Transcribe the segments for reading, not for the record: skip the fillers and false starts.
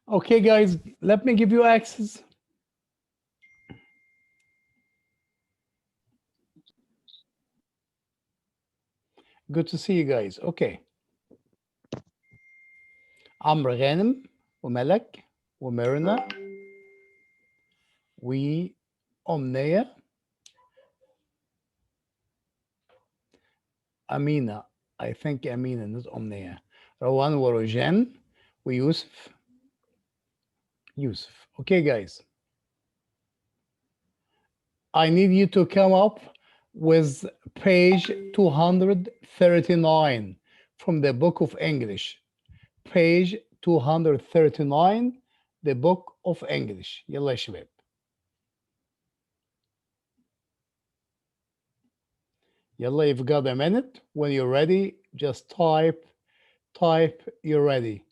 Okay, guys, let me give you access. Good to see you guys. Okay. عمرو غانم وملك وميرنا وأمنية أمينة. I think أمينة not أمنية. روان وروجان ويوسف. يوسف. Okay, guys. I need you to come up with page 239 from the book of English. Page 239 the book of English. يلا يا شباب. يلا, you've got a minute. When you're ready, just type you're ready.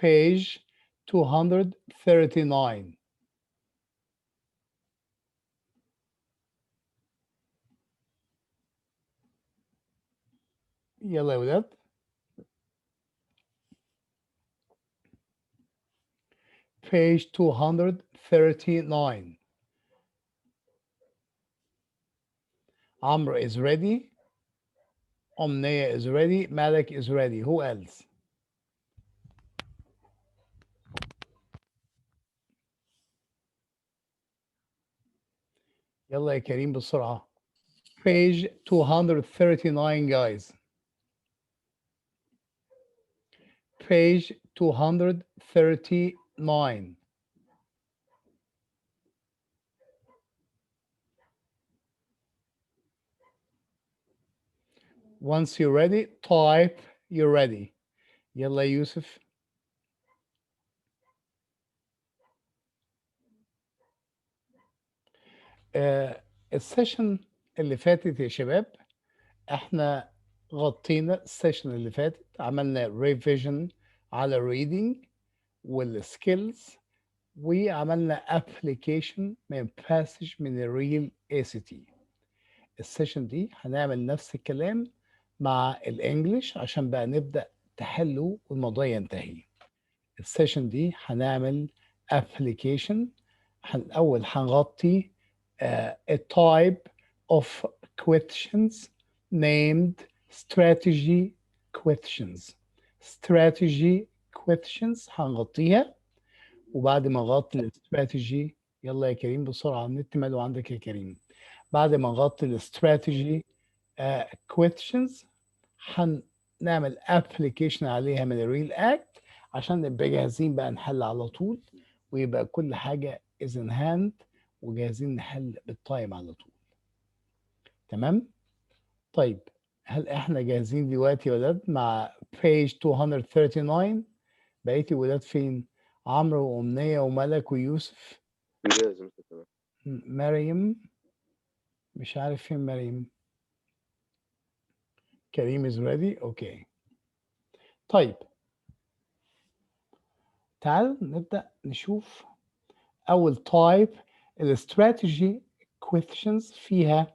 Page 239. يلا يا ولاد. Page 239. Amr is ready. Omnia is ready. Malik is ready. Who else? يلا يا كريم بسرعة. Page 239, guys. Page 239. Once you're ready, type you're ready. يلا يا يوسف. السيشن اللي فاتت يا شباب احنا غطينا السيشن اللي فاتت، عملنا ريفيجن على الريدنج والسكيلز وعملنا ابلكيشن من باسج من الريل اي سي تي. السيشن دي هنعمل نفس الكلام مع الانجليش عشان بقى نبدا تحلوا والموضوع ينتهي. السيشن دي هنعمل ابلكيشن. الاول هنغطي a type of questions named strategy questions. strategy questions هنغطيها، وبعد ما نغطي الاستراتيجي يلا يا كريم بسرعة، النت ماله عندك يا كريم. بعد ما نغطي الاستراتيجي questions هنعمل application عليها من الريل اكت عشان نبقى جاهزين بقى نحل على طول، ويبقى كل حاجة is in hand وجاهزين نحل بالتايم على طول. تمام؟ طيب هل احنا جاهزين دلوقتي يا ولاد مع page 239؟ بقيتي ولاد فين؟ عمرو وأمنية وملك ويوسف. لازم تمام. مريم مش عارف فين مريم. كريم is ready. اوكي. طيب تعالوا نبدأ نشوف أول type الاستراتيجي questions فيها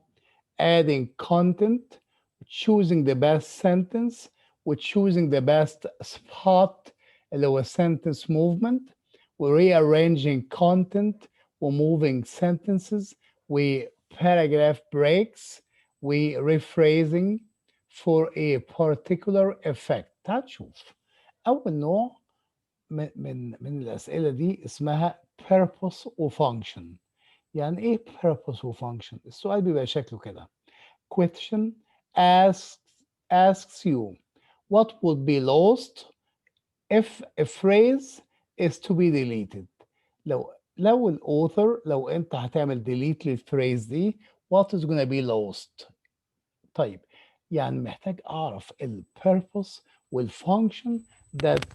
adding content, choosing the best sentence, choosing the best spot اللي هو sentence movement, rearranging content, moving sentences, paragraph breaks, rephrasing for a particular effect. تعال نشوف أول نوع من الأسئلة دي اسمها purpose و function. يعني إيه purpose و function؟ السؤال بيبقى شكله كده. Question asks you what would be lost if a phrase is to be deleted. لو الauthor لو أنت هتعمل delete للphrase دي what is gonna be lost. طيب يعني محتاج أعرف purpose function that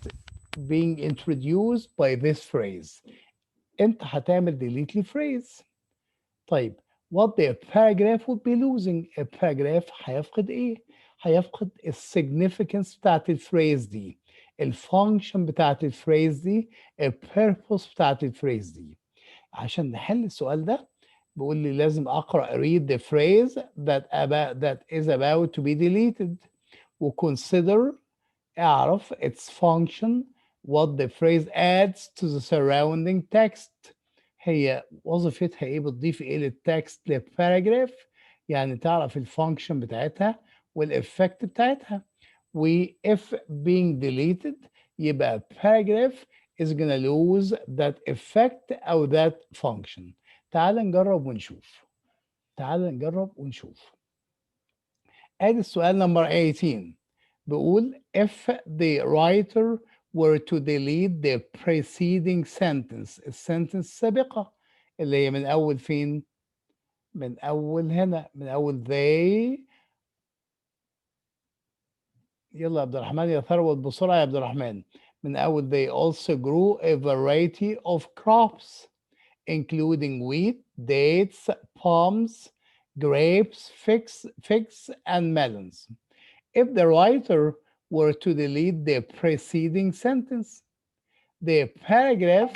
being introduced by this phrase. انت هتعمل delete للphrase. طيب what the paragraph would be losing. paragraph هيفقد ايه؟ هيفقد significance بتاعت الفريز دي، الفانكشن بتاعت الفريز دي، purpose بتاعت الفريز دي. عشان نحل السؤال ده بيقول لي لازم اقرا read the phrase that is about to be deleted وconsider اعرف its function what the phrase adds to the surrounding text. هي وظيفتها ايه؟ بتضيف ايه للتكست للباراجراف؟ يعني تعرف الفانكشن بتاعتها والإفكت بتاعتها. و if being deleted يبقى paragraph is gonna lose that effect أو that function. تعال نجرب ونشوف. تعال نجرب ونشوف. ادي السؤال نمبر 18 بيقول if the writer were to delete the preceding sentence السنتنس السابقة اللي هي من أول فين؟ من أول هنا، من أول they. يلا يا عبد الرحمن يا ثروت بسرعة يا عبد الرحمن. من أول they also grew a variety of crops including wheat, dates, palms, grapes, figs and melons. If the writer were to delete the preceding sentence, the paragraph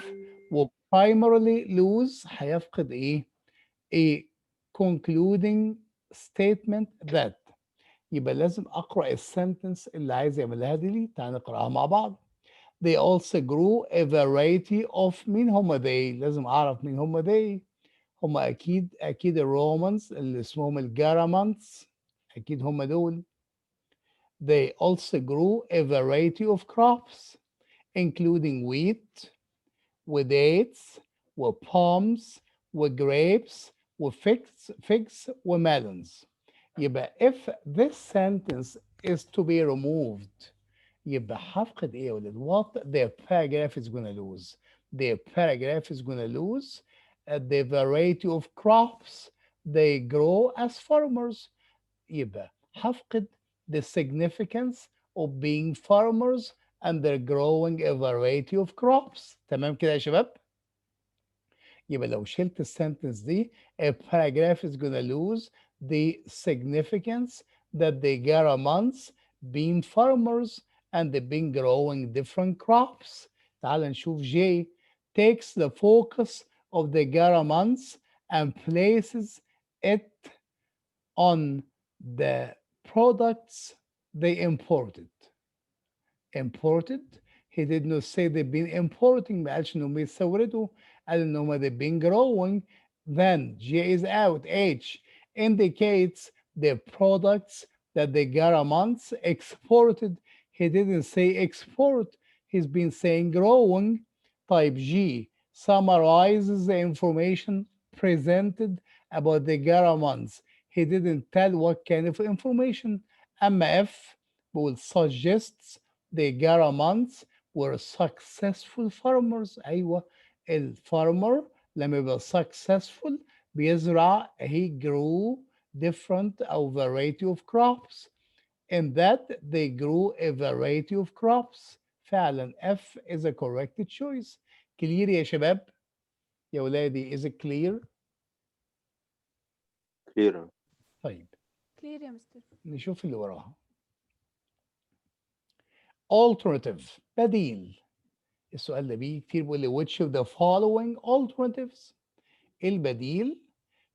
will primarily lose هيفقد إيه؟ A concluding statement that. يبقى لازم أقرأ السنتنس اللي عايز يعملها دي. تعال نقرأها مع بعض. They also grew a variety of مين هم they؟ لازم أعرف مين هم they. هم أكيد الرومانز اللي اسمهم الجارامانتس، أكيد هم دول. They also grew a variety of crops, including wheat, with dates, with palms, with grapes, with figs, with melons. يبقى if this sentence is to be removed يبقى هفقد ايه يا ولاد؟ What the paragraph is gonna lose. The paragraph is gonna lose the variety of crops they grow as farmers. يبقى هفقد the significance of being farmers and they're growing a variety of crops. تمام كده يا شباب؟ يبقى لو شلت السنتنس دي a paragraph is gonna lose the significance that the Garamans being farmers and they've been growing different crops. تعال نشوف J takes the focus of the Garamans and places it on the products they imported. Imported. He did not say they've been importing. ما قالش انهم بيستوردوا. قال انهم they've been growing. Then J is out. H indicates the products that the Garamants exported. He didn't say export. He's been saying growing. Type G summarizes the information presented about the Garamants. He didn't tell what kind of information. أما F بقول suggests the Garamants were successful farmers. أيوة الفارمر لما يبقى successful بيزرع he grew different أو variety of crops. In that they grew a variety of crops. فعلا F is a correct choice. Clear يا شباب؟ يا ولادي is it clear؟ clear. طيب كلير يا مستر. نشوف اللي وراها. Alternative بديل. السؤال ده بيجي كتير بيقول لي which of the following alternatives البديل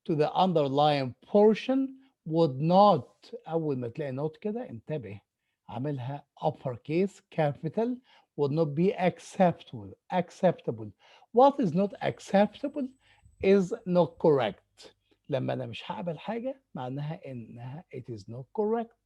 to the underlying portion would not. أول ما تلاقي نوت كده انتبه عاملها uppercase capital would not be acceptable. What is not acceptable is not correct. لما أنا مش هقبل حاجة معناها إنها it is not correct.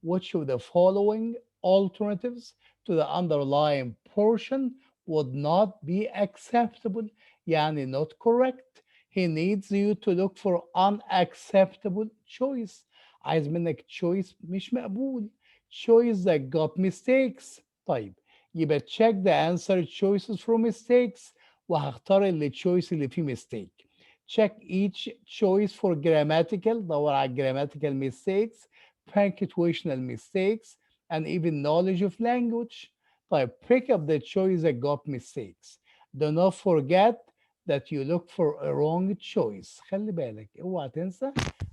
Which of the following alternatives to the underlying portion would not be acceptable يعني not correct. He needs you to look for unacceptable choice. عايز منك choice مش مقبول. Choice that got mistakes. طيب يبقى check the answer choices for mistakes وهختار اللي choice اللي فيه mistake. Check each choice for grammatical دور على grammatical mistakes, punctuational mistakes, and even knowledge of language. طيب pick up the choice that got mistakes. Do not forget that you look for a wrong choice. خلي بالك اوعى تنسى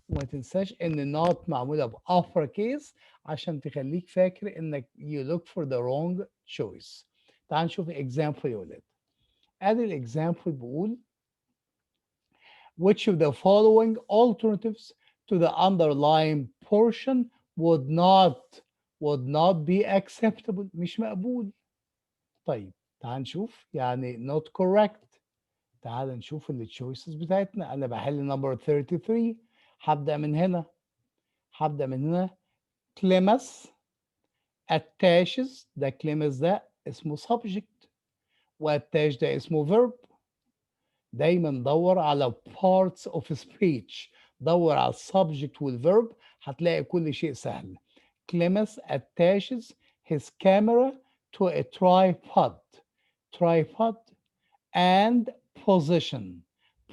وما تنساش ان not معموله ب upper case عشان تخليك فاكر انك you look for the wrong choice. تعال نشوف example يا ولاد. ادي الاكزامبل بيقول which of the following alternatives to the underlying portion would not be acceptable مش مقبول. طيب تعال نشوف يعني not correct. تعال نشوف التشويسز بتاعتنا. انا بحل نمبر 33. هبدأ من هنا. هبدأ من هنا. كليمس attaches. ده كليمس ده اسمه subject، وattach ده اسمه verb. دايما دور على parts of speech. دور على السبجكت والverb، هتلاقي كل شيء سهل. Clemens attaches his camera to a tripod. Tripod and position.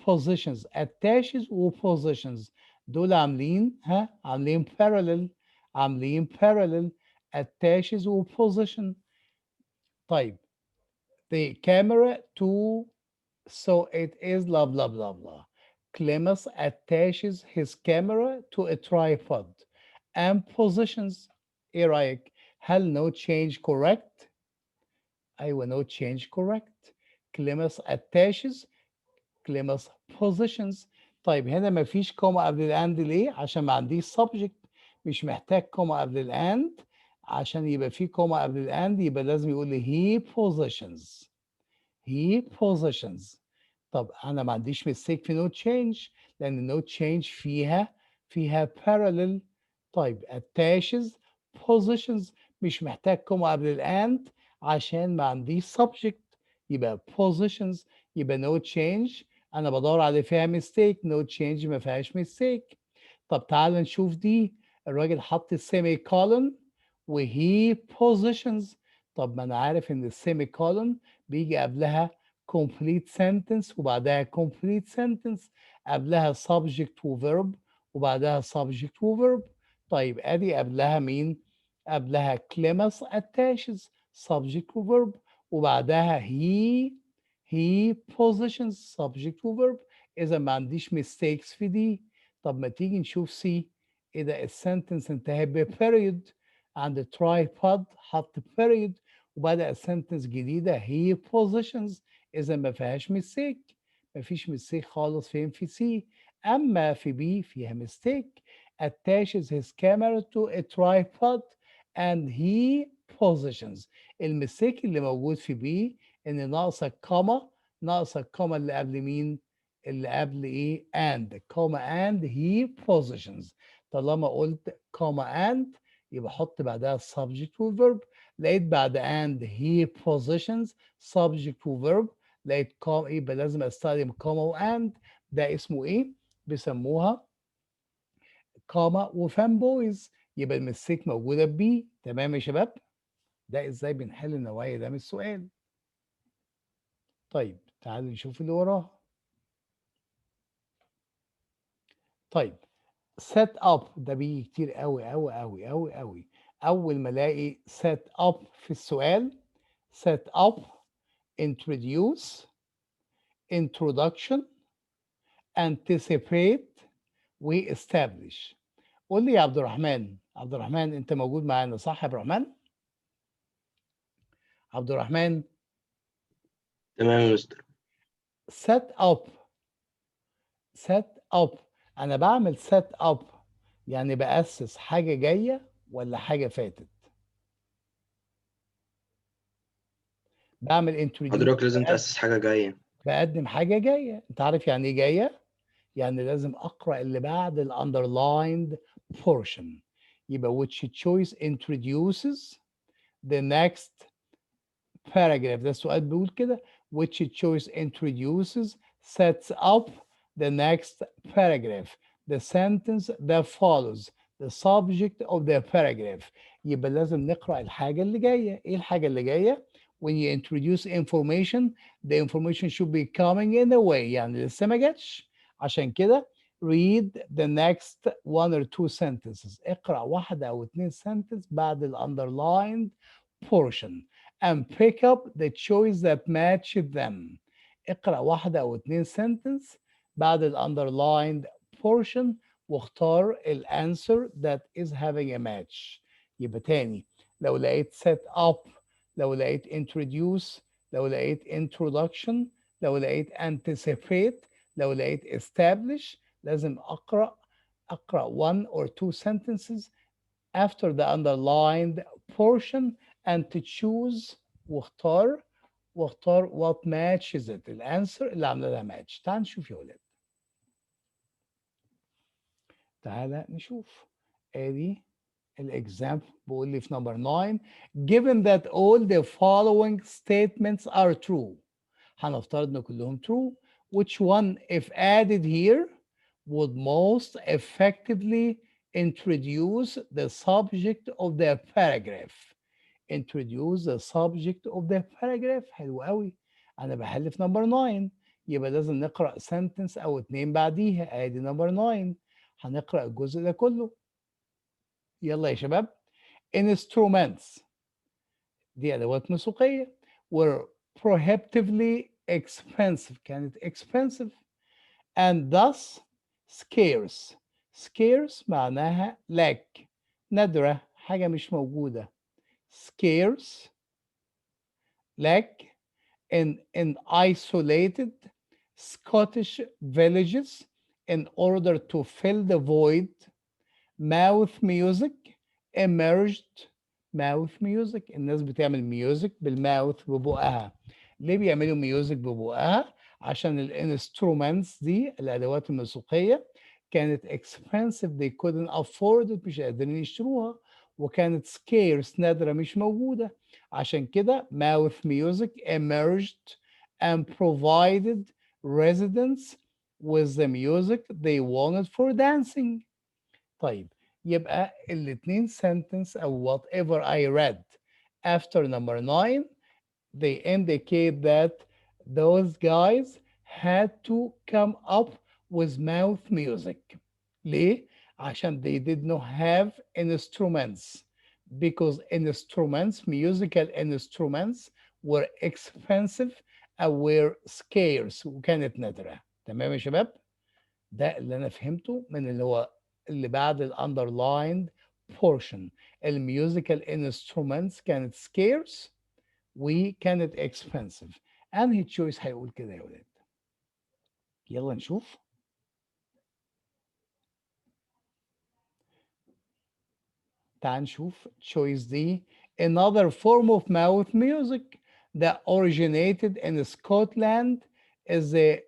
Positions attaches و positions دول عاملين parallel. عاملين parallel. attaches و position. طيب the camera to. So it is blah blah blah blah. Clemens attaches his camera to a tripod and positions. ايه رأيك؟ هل no change correct؟ أيوة no change correct. Clemens attaches. Clemens positions. طيب هنا مفيش كوما قبل الأند ليه؟ عشان ما عنديش subject. مش محتاج كوما قبل الأند. عشان يبقى في كوما قبل الأند يبقى لازم يقول لي he positions. he positions. طب أنا ما عنديش mistake في no change، لأن no change فيها parallel. طيب attaches positions مش محتاج كوما قبل الأند عشان ما عنديش subject. يبقى positions. يبقى no change أنا بدور على فيها mistake. no change ما فيهاش mistake. طب تعال نشوف دي. الراجل حط السيمي كولون وهي positions. طب ما أنا عارف إن السيمي كولون بيجي قبلها complete sentence وبعدها complete sentence، قبلها subject و verb وبعدها subject و verb. طيب ادي قبلها مين؟ قبلها Clemens attaches subject و verb وبعدها he positions subject و verb. اذا ما عنديش mistakes في دي. طب ما تيجي نشوف سي. ايه ده؟ السنتنس انتهى ب period. عند tripod حط period وبدأ sentence جديدة he positions. إذا ما فيهاش ميستيك. ما فيش ميستيك خالص فين في سي. أما في بي فيها ميستيك. attaches his camera to a tripod and he positions. الميستيك اللي موجود في بي إن ناقصة كوما. ناقصة الكوما اللي قبل مين؟ اللي قبل إيه؟ and كوما and he positions. طالما قلت كوما and يبقى حط بعدها subject و verb. لقيت بعد and he positions subject و verb. لقيت كوما يبقى لازم استخدم كوما واند. ده اسمه ايه؟ بيسموها كوما وفان بويز. يبقى المستيك موجوده بي. تمام يا شباب؟ ده ازاي بنحل النوعيه ده من السؤال. طيب تعالوا نشوف اللي وراه. طيب set up ده بيجي كتير قوي قوي قوي قوي قوي. اول ما الاقي set up في السؤال. set up introduce introduction anticipate وestablish. قول لي يا عبد الرحمن. عبد الرحمن انت موجود معانا صح يا عبد الرحمن؟ عبد الرحمن. تمام يا مستر. set up. set up. انا بعمل set up يعني بأسس حاجة جاية ولا حاجة فاتت؟ بعمل introduce. حضرتك لازم تأسس حاجة جاية. بقدم حاجة جاية. انت عارف يعني ايه جاية؟ يعني لازم اقرأ اللي بعد ال underlined portion. يبقى which choice introduces the next paragraph. ده السؤال بيقول كده. which choice introduces sets up the next paragraph. The sentence that follows the subject of the paragraph. يبقى لازم نقرأ الحاجة اللي جاية. ايه الحاجة اللي جاية؟ when you introduce information the information should be coming in a way. يعني لسه ما جاتش. عشان كده read the next one or two sentences. اقرأ واحدة أو اتنين sentence بعد ال underlined portion and pick up the choice that match them. اقرأ واحدة أو اتنين sentence بعد ال underlined portion واختار ال answer that is having a match. يبقى تاني. لو لقيت set up، لو لقيت introduce، لو لقيت introduction، لو لقيت anticipate، لو لقيت establish، لازم أقرأ one or two sentences after the underlined portion and to choose واختار واختار what matches it، الانسر اللي عامله لها ماتش. تعال نشوف يا ولاد، تعالى نشوف. ادي الاكزامبل بيقول لي في نمبر 9 given that all the following statements are true، هنفترض ان كلهم true. which one if added here would most effectively introduce the subject of the paragraph. introduce the subject of the paragraph. حلو قوي. انا بحل في نمبر 9، يبقى لازم نقرا سنتنس او اتنين بعديها. ادي نمبر 9، هنقرا الجزء ده كله. يلا يا شباب. instruments دي ادوات موسيقيه were prohibitively expensive، كانت expensive and thus scarce. scarce معناها lack، نادرة، حاجة مش موجودة. scarce lack in isolated Scottish villages in order to fill the void. mouth music emerged. mouth music، الناس بتعمل ميوزك بالماوث ببقها. ليه بيعملوا ميوزك ببقها؟ عشان الانسترومنتس دي الادوات الموسيقيه كانت expensive they couldn't afford it، مش قادرين يشتروها، وكانت scarce نادره مش موجوده. عشان كده mouth music emerged and provided residents with the music they wanted for dancing. طيب يبقى الاتنين sentence أو whatever I read after number 9 they indicate that those guys had to come up with mouth music. ليه؟ عشان they did not have instruments, because instruments, musical instruments were expensive and were scarce وكانت نادرة. تمام يا شباب؟ ده اللي أنا فهمته من اللي بعد ال underlined portion. الميوزيكال instruments كانت scarce وكانت expensive. انهي تشويس هيقول كده يا ولاد؟ يلا نشوف. تعال نشوف تشويس دي. another form of mouth music that originated in Scotland is a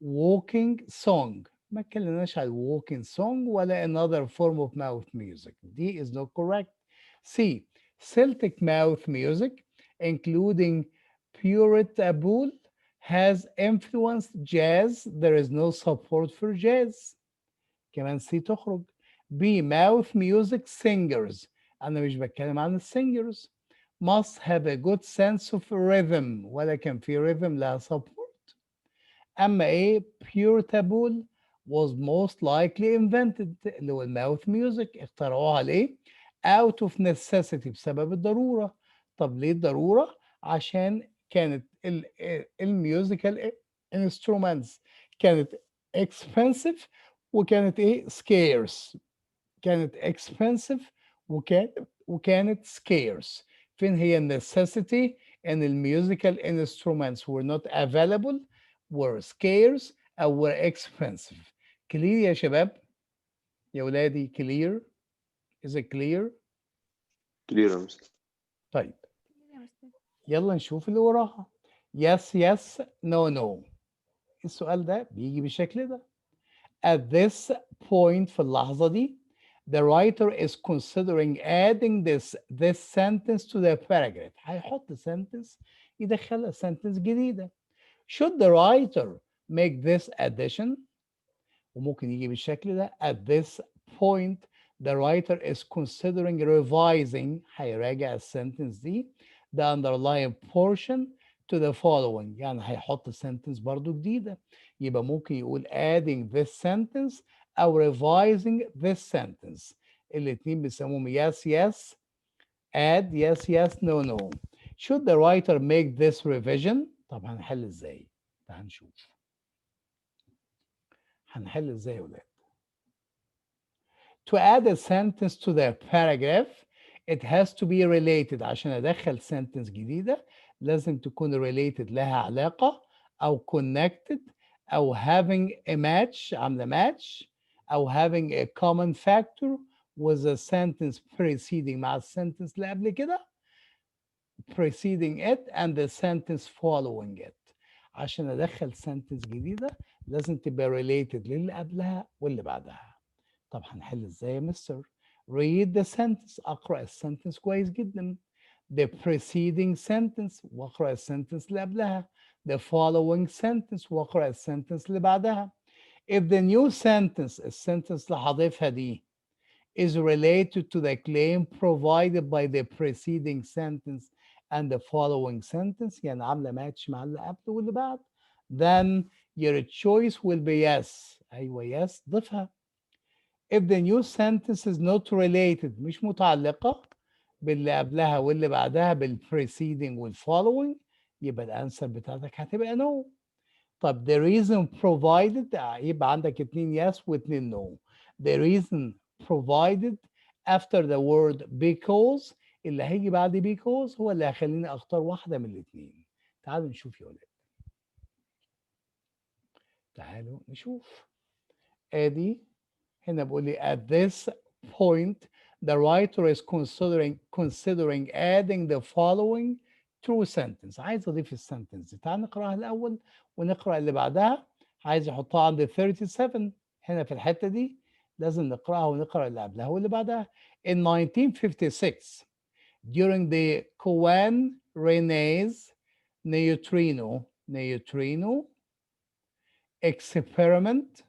walking song. ما اتكلمناش على walking song ولا another form of mouth music. D is not correct. C. Celtic mouth music including Puritabul has influenced jazz. There is no support for jazz. كمان C تخرج. B. Mouth music singers. أنا مش بتكلم عن السingers. Must have a good sense of rhythm. ولا كان في rhythm لها support. أما A. Puritabul was most likely invented اللي هو الماوث ميوزك. اخترعوها ليه؟ out of necessity بسبب الضرورة. طب ليه الضرورة؟ عشان كانت الميوزيكال instruments كانت expensive وكانت ايه scarce. كانت expensive وكانت scarce. فين هي necessity ان الميوزيكال instruments were not available, were scarce او were expensive. clear يا شباب؟ يا ولادي clear؟ is it clear؟ كلير يا مستر. طيب يلا نشوف اللي وراها. yes yes no no. السؤال ده بيجي بالشكل ده. at this point في اللحظة دي the writer is considering adding this sentence to the paragraph. هيحط sentence يدخلها sentence جديدة. should the writer make this addition؟ وممكن يجي بالشكل ده. at this point the writer is considering revising، هيراجع السنتنس دي the underlying portion to the following، يعني هيحط sentence برضو جديدة. يبقى ممكن يقول adding this sentence أو revising this sentence. الاتنين بيسموهم yes yes add yes yes no no. should the writer make this revision؟ طب هنحل ازاي؟ تعال نشوف هنحل ازاي يا ولاد. To add a sentence to the paragraph it has to be related. عشان ادخل sentence جديدة لازم تكون related، لها علاقة أو connected أو having a match، عاملة match، أو having a common factor with a sentence preceding، مع السنتنس اللي قبل كده preceding it and the sentence following it. عشان ادخل sentence جديده لازم تبقى related للي قبلها واللي بعدها. طب هنحل ازاي يا مستر؟ read the sentence، اقرا السنتنس كويس جدا. the preceding sentence واقرا السنتنس اللي قبلها. the following sentence واقرا السنتنس اللي بعدها. if the new sentence السنتنس اللي هضيفها دي is related to the claim provided by the preceding sentence and the following sentence، يعني عامله ماتش مع اللي قبل واللي بعد، then your choice will be yes. ايوه yes ضيفها. if the new sentence is not related مش متعلقه باللي قبلها واللي بعدها بالpreceding والfollowing يبقى الانسر بتاعتك هتبقى no. طب the reason provided يبقى عندك 2 yes و2 no. the reason provided after the word because اللي هيجي بعد because هو اللي هيخليني اختار واحده من الاثنين. تعالوا نشوف يا ولاد. تعالوا نشوف. ادي هنا بقول لي at this point the writer is considering adding the following true sentence. عايز اضيف السنتنس. تعال نقراها الاول ونقرا اللي بعدها. عايز يحطها عند 37 هنا في الحته دي لازم نقراها ونقرا اللي قبلها واللي بعدها. In 1956 during the Cohen-Renes neutrino experiment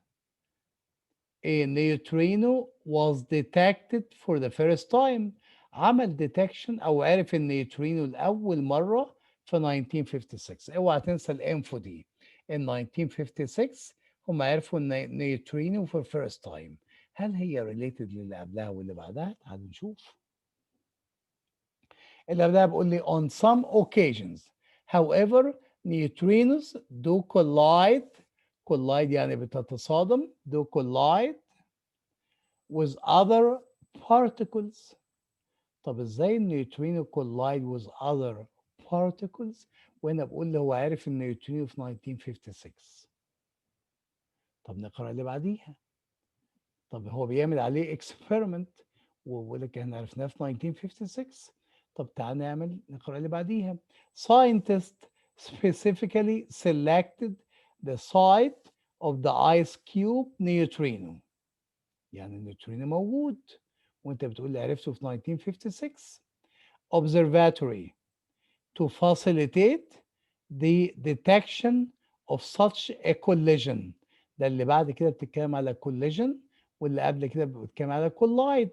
a neutrino was detected for the first time. عمل detection او عرف النيوترينو لاول مره في 1956. اوعى تنسى الانفو دي. in 1956 هم عرفوا النيوترينو for first time. هل هي related للي قبلها واللي بعدها؟ تعالوا نشوف. اللي قبلها بقول لي on some occasions however neutrinos do collide يعني بتتصادم do collide with other particles. طب ازاي النيوترينو collide with other particles وانا بقول له هو عارف النيوترينو في 1956. طب نقرا اللي بعديها. طب هو بيعمل عليه experiment وبقول لك احنا عرفناه في 1956. طب تعال نقرا اللي بعديها. Scientists specifically selected the site of the ice cube neutrino. يعني النيوترينو موجود وانت بتقول لي عرفته في 1956. Observatory to facilitate the detection of such a collision. ده اللي بعد كده بتتكلم على collision واللي قبل كده بتتكلم على collide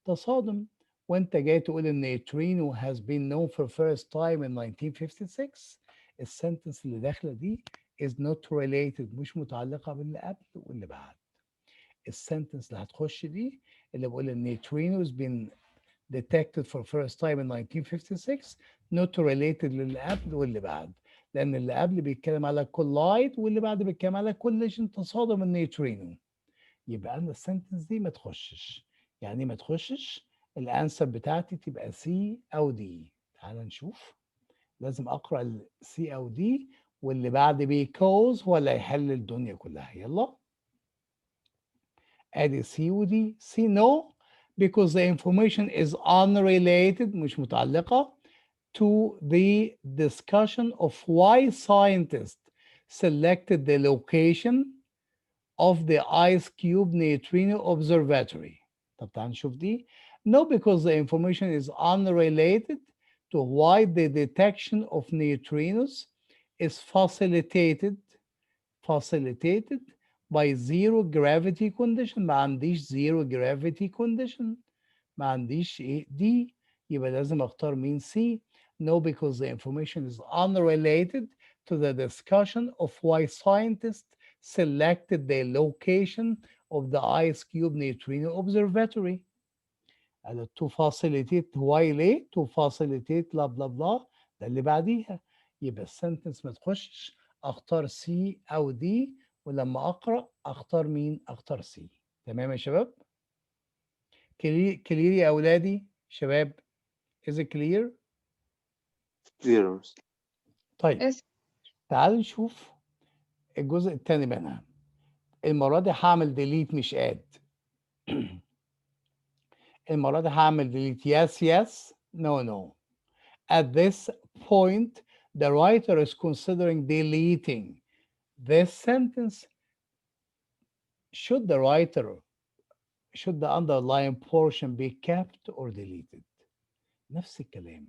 تصادم. وانت جاي تقول ان neutrino has been known for first time in 1956. السنتنس اللي داخله دي is not related مش متعلقه باللي قبل واللي بعد. السنتنس اللي هتخش دي اللي بقول ان neutrino has been detected for first time in 1956 not related للي قبل واللي بعد، لان اللي قبل بيتكلم على collide واللي بعد بيتكلم على collision تصادم النيوترينو. يبقى انا السنتنس دي ما تخشش. يعني ما تخشش. الانسر بتاعتي تبقى سي او دي. تعال نشوف. لازم اقرا السي او دي واللي بعد because هو اللي هيحل الدنيا كلها. يلا ادي سي ودي. سي no because the information is unrelated مش متعلقة to the discussion of why scientists selected the location of the ice cube neutrino observatory. طب تعال نشوف دي. No because the information is unrelated to why the detection of neutrinos is facilitated by zero gravity condition. ما عنديش zero gravity condition. ما عنديش ايه دي. يبقى لازم اختار مين سي. No because the information is unrelated to the discussion of why scientists selected the location of the ice cube neutrino observatory. to facilitate why ليه؟ to facilitate blah blah blah. ده اللي بعديها. يبقى السنتنس ما تخشش. اختار سي او دي ولما اقرا اختار مين؟ اختار سي. تمام يا شباب؟ كلير يا اولادي شباب؟ is it clear؟ clear مستر. طيب Yes. تعالوا نشوف الجزء الثاني منها. المره دي هعمل ديليت مش اد. المره دي هعمل ديليت yes yes no no. At this point, the writer is considering deleting this sentence. Should the writer should the underlying portion be kept or deleted؟ نفس الكلام.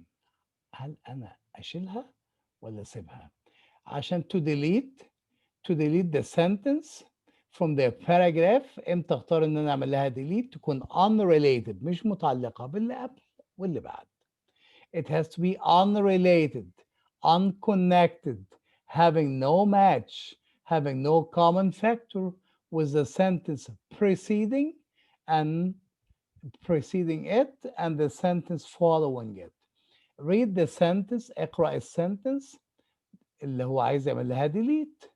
هل أنا أشيلها ولا أسيبها؟ عشان to delete the sentence from the paragraph، امتى اختار ان انا اعمل لها delete؟ تكون unrelated، مش متعلقة باللي قبل واللي بعد. It has to be unrelated, unconnected, having no match, having no common factor with the sentence and preceding it and the sentence following it. Read the sentence، اقرأ السنتنس اللي هو عايز يعمل لها delete،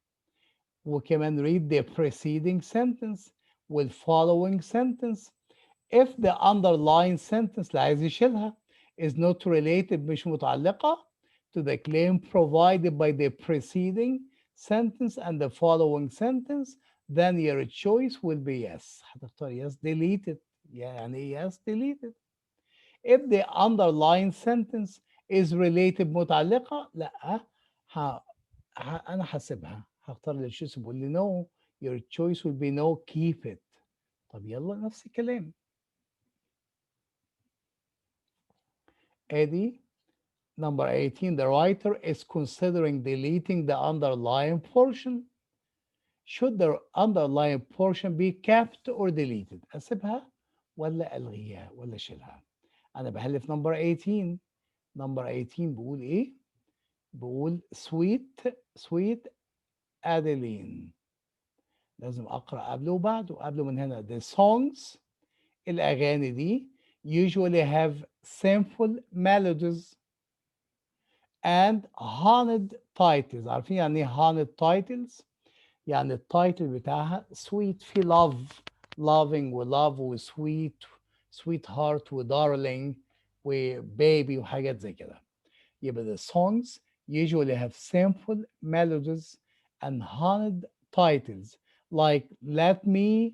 وكمان read the preceding sentence with following sentence. If the underlying sentence اللي عايز يشيلها is not related، مش متعلقة to the claim provided by the preceding sentence and the following sentence, then your choice will be yes. هتختار yes deleted. يعني yes deleted. If the underlying sentence is related متعلقة، لا أنا هسيبها، هختار اللي choose بيقول لي no, your choice will be no, keep it. طب يلا نفس الكلام. ادي number 18. The writer is considering deleting the underlying portion. Should the underlying portion be kept or deleted؟ أسيبها ولا ألغيها ولا أشيلها؟ أنا بحلف number 18. number 18 بيقول إيه؟ بيقول sweet Adeline. لازم أقرأ قبله وبعده. قبله من هنا the songs، الأغاني دي usually have simple melodies and honeyed titles. عارفين يعني ايه honeyed titles؟ يعني التايتل بتاعها sweet، في love، loving ولove وsweet، sweetheart وdarling وbaby وحاجات زي كده. يبقى the songs usually have simple melodies and honeyed titles like let me.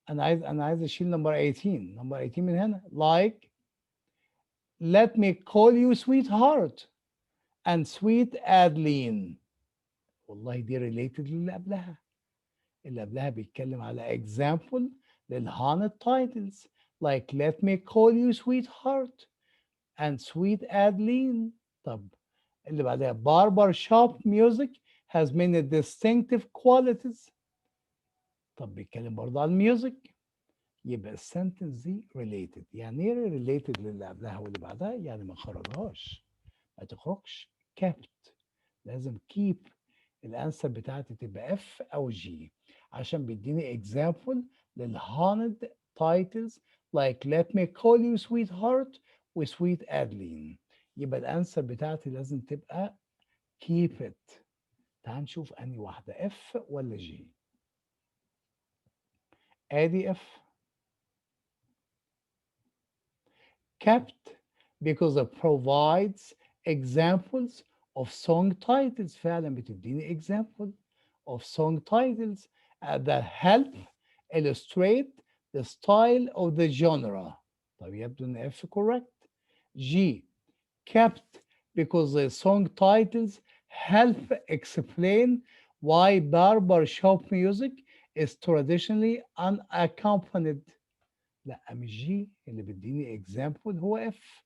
أنا عايز أشيل number 18. number 18 من هنا like let me call you sweetheart and sweet Adeline. والله دي related للي قبلها. اللي قبلها بيتكلم على example للهانت titles like let me call you sweetheart and sweet Adeline. طب اللي بعدها barber shop music has many distinctive qualities. طب بيتكلم برضه عن الميوزك. يبقى السنتنس دي related. يعني ايه related للي قبلها واللي بعدها؟ يعني ما خرجهاش، ما تخرجش. kept، لازم keep الانسر بتاعتي تبقى اف او جي، عشان بيديني example للهاند titles like let me call you sweetheart و sweet Adeline. يبقى الانسر بتاعتي لازم تبقى keep it. تعال نشوف انهي واحده، اف ولا جي. ادي اف. kept because it provides examples of song titles. فعلا بتديني example of song titles that help illustrate the style of the genre. طب يبدو ان F correct. G kept because the song titles help explain why barber shop music is traditionally unaccompanied. لا مش جي اللي بيديني example، هو F.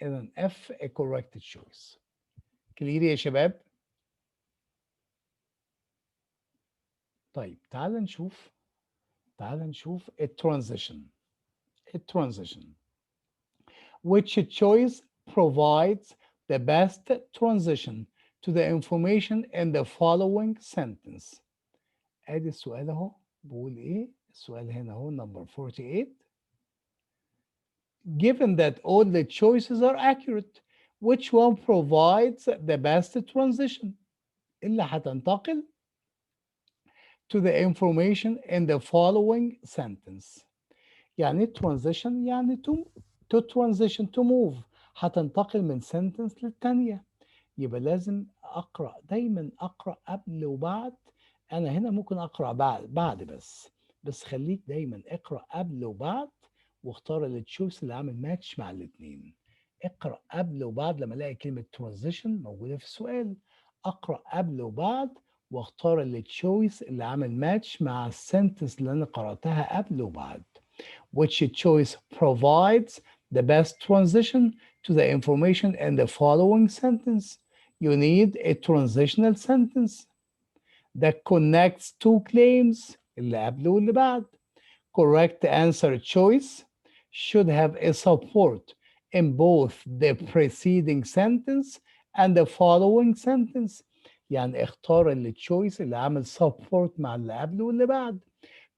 إذا F a correct choice. كلير يا شباب؟ طيب تعال نشوف الترانزيشن. Which choice provides the best transition to the information in the following sentence؟ ادي السؤال اهو. بقول ايه السؤال هنا اهو number 48. Given that all the choices are accurate, which one provides the best transition؟ اللي هتنتقل to the information in the following sentence. يعني transition يعني to transition to move، هتنتقل من sentence للتانية. يبقى لازم دايما أقرأ قبل وبعد. أنا هنا ممكن أقرأ بعد بس خليك دايما اقرأ قبل وبعد، واختار التشويس اللي عامل ماتش مع الاتنين. اقرأ قبل وبعد لما الاقي كلمة transition موجودة في السؤال، اقرأ قبل وبعد واختار التشويس اللي عامل ماتش مع السنتنس اللي انا قرأتها قبل وبعد. Which choice provides the best transition to the information in the following sentence? You need a transitional sentence that connects two claims اللي قبل واللي بعد. Correct answer choice should have a support in both the preceding sentence and the following sentence. يعني اختار التشويس اللي عامل support مع اللي قبل واللي بعد.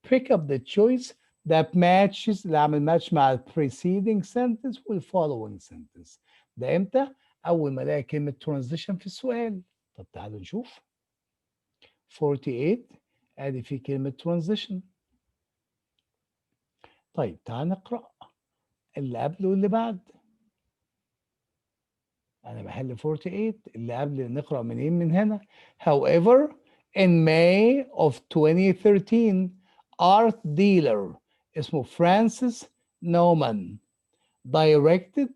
Pick up the choice that matches اللي عامل match مع ال preceding sentence وال following sentence. ده امتى؟ أول ما الاقي كلمة transition في السؤال. طب تعالوا نشوف. 48 ادي في كلمة transition. طيب تعال نقرأ اللي قبل واللي بعد. أنا بحل 48 اللي قبل نقرأ منين من هنا. However, in May of 2013, art dealer اسمه فرانسيس نومان directed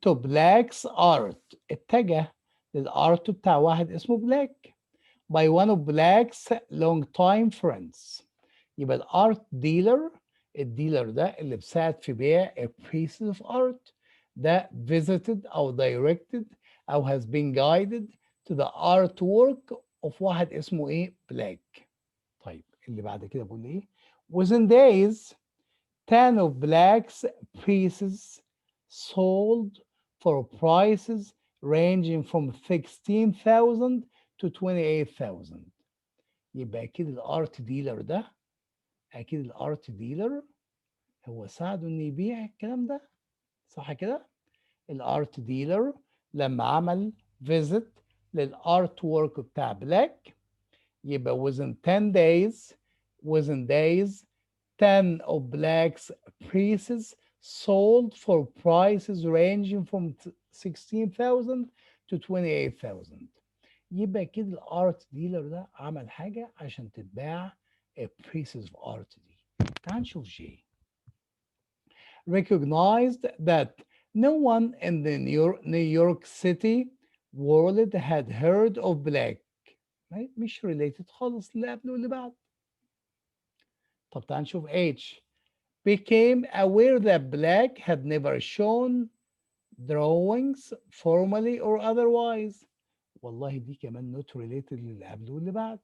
to Black's art اتجه للارت بتاع واحد اسمه بلاك by one of Black's longtime friends. يبقى الارت ديلر، الديلر ده اللي بيساعد في بيع a piece of art ده visited او directed او has been guided to the artwork of واحد اسمه ايه بلاك. طيب اللي بعد كده بقول ايه within days 10 of Black's pieces sold for prices ranging from 16,000 to 28,000. يبقى اكيد الارت ديلر ده، اكيد الارت ديلر هو ساعده انه يبيع الكلام ده، صح كده؟ الارت ديلر لما عمل فيزيت للارت وورك بتاع بلاك يبقى within 10 days within days 10 of Black's pieces sold for prices ranging from 16,000 to 28,000. يبقى كده الارت ديلر ده عمل حاجة عشان تتباع pieces of art دي. تعال نشوف جي. Recognized that no one in the New York City world had heard of Black. مش related خالص اللي قبله واللي بعد. طب تعال نشوف H. Became aware that Black had never shown drawings formally or otherwise. والله دي كمان not related للي قبله واللي بعد.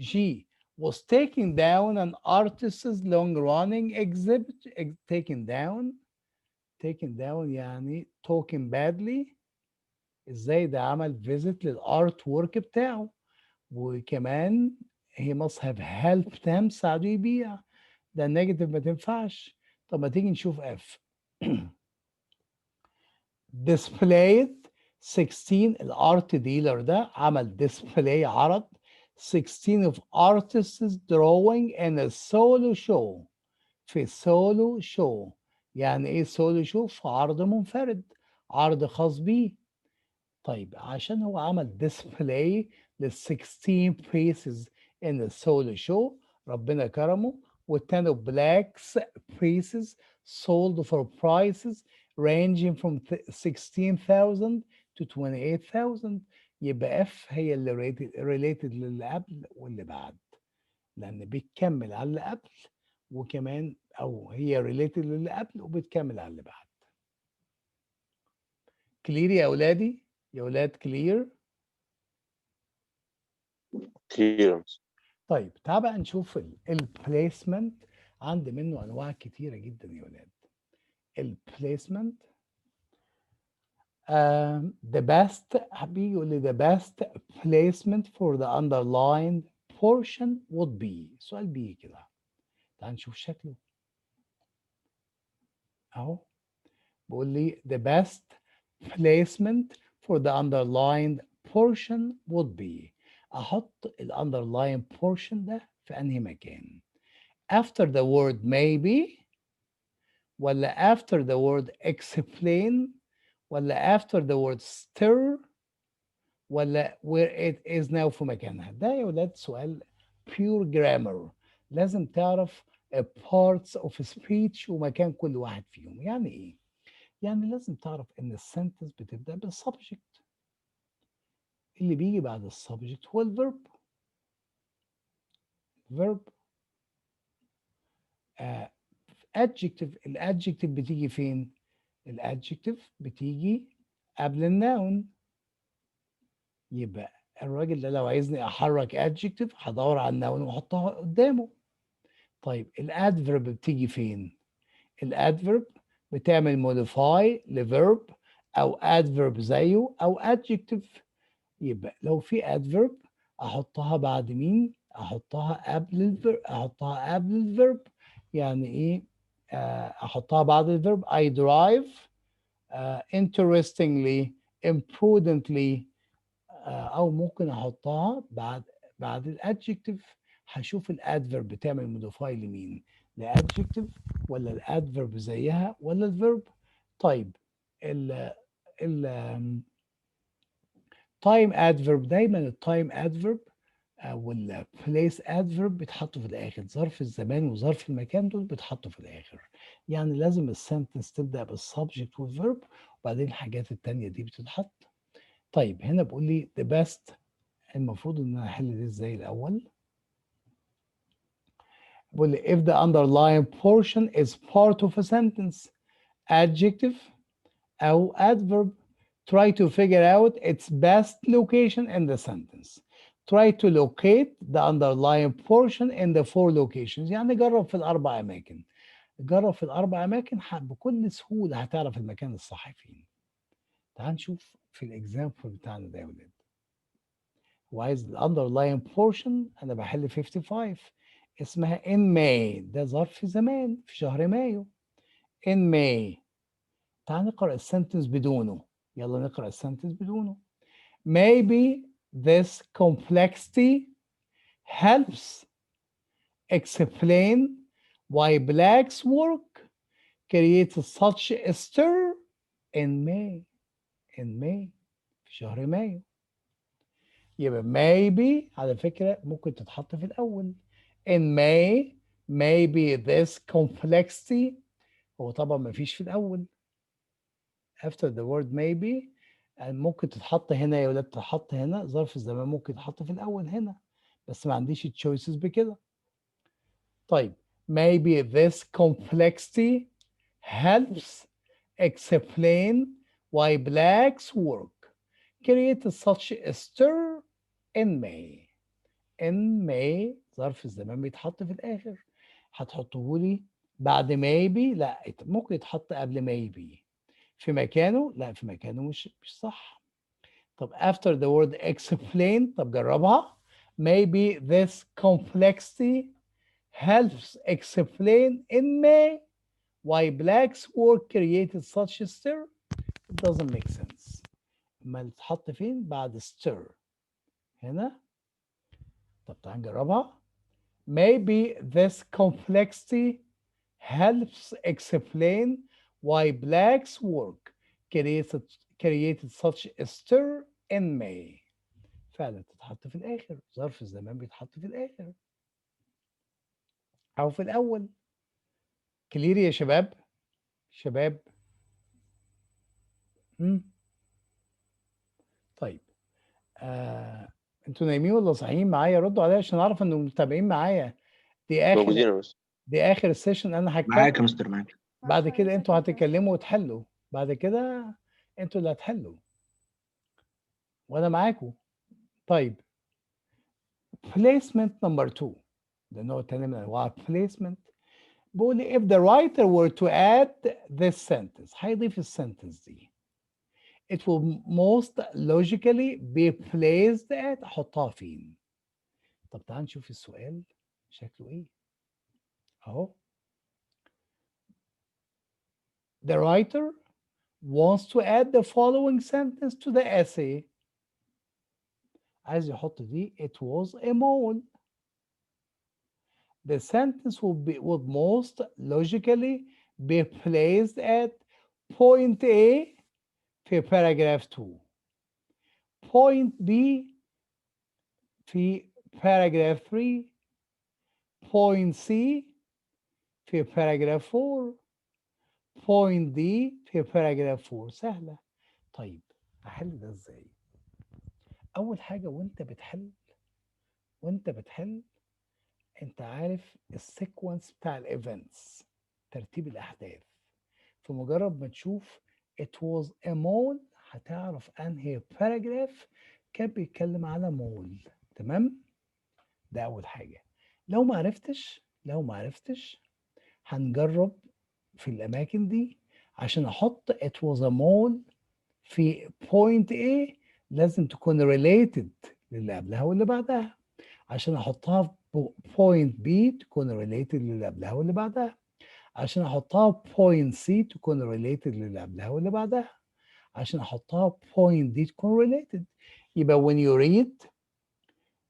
G was taking down an artist's long-running exhibit. Taken down يعني talking badly. ازاي ده عمل visit للارت ورك بتاعه وكمان he must have helped him ساعده يبيع. ده النيجاتيف ما تنفعش. طب ما تيجي نشوف F. displayed 16 الارت ديلر ده عمل display عرض 16 of artists drawing in a solo show. في solo show يعني ايه solo show؟ في عرض منفرد، عرض خاص بيه. طيب عشان هو عمل display لل 16 pieces in a solo show ربنا كرمه و 10 of Black's pieces sold for prices ranging from 16,000 to 28,000. يبقى F هي اللي related للي قبل واللي بعد لأن بتكمل على اللي قبل وكمان أو هي related للي قبل وبتكمل على اللي بعد. كلير يا أولادي؟ يا أولاد كلير؟ clearance. طيب تعال بقى نشوف البليسمنت. عندي منه انواع كتيره جدا يا ولاد. البليسمنت the best بيجي يقول لي the best placement for the underlined portion would be. سؤال بيجي كده، تعال نشوف شكله اهو. بيقول لي the best placement for the underlined portion would be. احط الاندرلاين portion ده في انهي مكان؟ after the word maybe ولا after the word explain ولا after the word stir ولا where it is now في مكانها؟ ده يا ولاد سؤال pure grammar. لازم تعرف parts of speech ومكان كل واحد فيهم. يعني ايه؟ يعني لازم تعرف إن السنتنس بتبدأ بالسبجكت، اللي بيجي بعد السبجكت هو الفيرب. فيرب adjective. الادجكتيف بتيجي فين؟ الادجكتيف بتيجي قبل الناون. يبقى الراجل ده لو عايزني احرك adjective هدور على الناون واحطها قدامه. طيب الادفيرب بتيجي فين؟ الادفيرب بتعمل modify لفيرب او adverb زيه او adjective. يبقى لو في adverb احطها بعد مين؟ احطها قبل الفيرب. احطها قبل الفيرب يعني ايه؟ احطها بعد الفيرب. I drive interestingly, imprudently. او ممكن احطها بعد الادجكتيف. هشوف الادفيرب بتعمل موديفاي لمين؟ لادجكتيف ولا الادفيرب زيها ولا الفيرب؟ طيب ال تايم ادفيرب، دايما التايم ادفيرب والبليس ادفيرب بيتحطوا في الاخر. ظرف الزمان وظرف المكان دول بيتحطوا في الاخر. يعني لازم السنتنس تبدا بالسبجكت والفيرب وبعدين الحاجات التانية دي بتتحط. طيب هنا بيقول لي the best. المفروض ان انا احل دي ازاي الاول؟ بيقول لي if the underlying portion is part of a sentence, adjective او adverb, try to figure out its best location in the sentence. Try to locate the underlying portion in the four locations. يعني جرب في الاربع اماكن. جرب في الاربع اماكن بكل سهوله هتعرف المكان الصح فين. تعال نشوف في الاكزامبل بتاعنا ده يا ولاد. وعايز الاندرلاين بورشن، انا بحل 55 اسمها in May. ده ظرف زمان في شهر مايو. in May. تعال نقرا السنتنس بدونه. يلا نقرا السنتنس بدونه. Maybe this complexity helps explain why Black's work creates such a stir in May. in May في شهر مايو. يبقى maybe على فكرة ممكن تتحط في الأول. in May maybe this complexity. هو طبعا ما فيش في الأول. after the word maybe ممكن تتحط هنا يا ولاد. تتحط هنا ظرف الزمان ممكن يتحط في الأول هنا، بس ما عنديش choices بكده. طيب maybe this complexity helps explain why Black's work created such a stir in May. in May ظرف الزمان بيتحط في الآخر. هتحطه لي بعد maybe؟ لا، ممكن يتحط قبل maybe. في مكانه؟ لا، في مكانه مش صح. طب after the word explain، طب جربها. maybe this complexity helps explain in May why Black's work created such a stir. It doesn't make sense. ما تتحط فين؟ بعد stir هنا. طب تعال نجربها. maybe this complexity helps explain why Black's work created such a stir in May. فعلا تتحط في الآخر. ظرف الزمان بيتحط في الآخر أو في الأول. كلير يا شباب؟ شباب؟ طيب انتوا نايمين ولا صاحيين معايا؟ ردوا عليا عشان اعرف انهم متابعين معايا. دي موجودين اخر يا مستر. دي اخر السيشن انا هتكلم. معاك يا مستر معاك. بعد كده انتوا هتتكلموا وتحلوا. بعد كده انتوا اللي هتحلوا وانا معاكم. طيب placement number 2. ده النوع التاني من انواع placement. بيقول لي if the writer were to add this sentence، هيضيف السنتنس دي. it will most logically be placed at. احطها فين؟ طب تعال نشوف السؤال شكله ايه اهو. The writer wants to add the following sentence to the essay. عايز يحط دي it was a mole. The sentence would most logically be placed at point A في paragraph 2. point B في paragraph 3. point C في paragraph 4. point دي في paragraph 4 سهلة. طيب أحل ده إزاي؟ أول حاجة وأنت بتحل أنت عارف السيكونس بتاع الإيفنتس، ترتيب الأحداث. فمجرد ما تشوف it was a mall هتعرف أنهي paragraph كان بيتكلم على مول. تمام؟ ده أول حاجة. لو ما عرفتش هنجرب في الأماكن دي عشان أحط it was a mall في point A لازم تكون related للي قبلها واللي بعدها، عشان أحطها في point B تكون related للي قبلها واللي بعدها، عشان أحطها في point C تكون related للي قبلها واللي بعدها، عشان أحطها في point D تكون related. يبقى when you read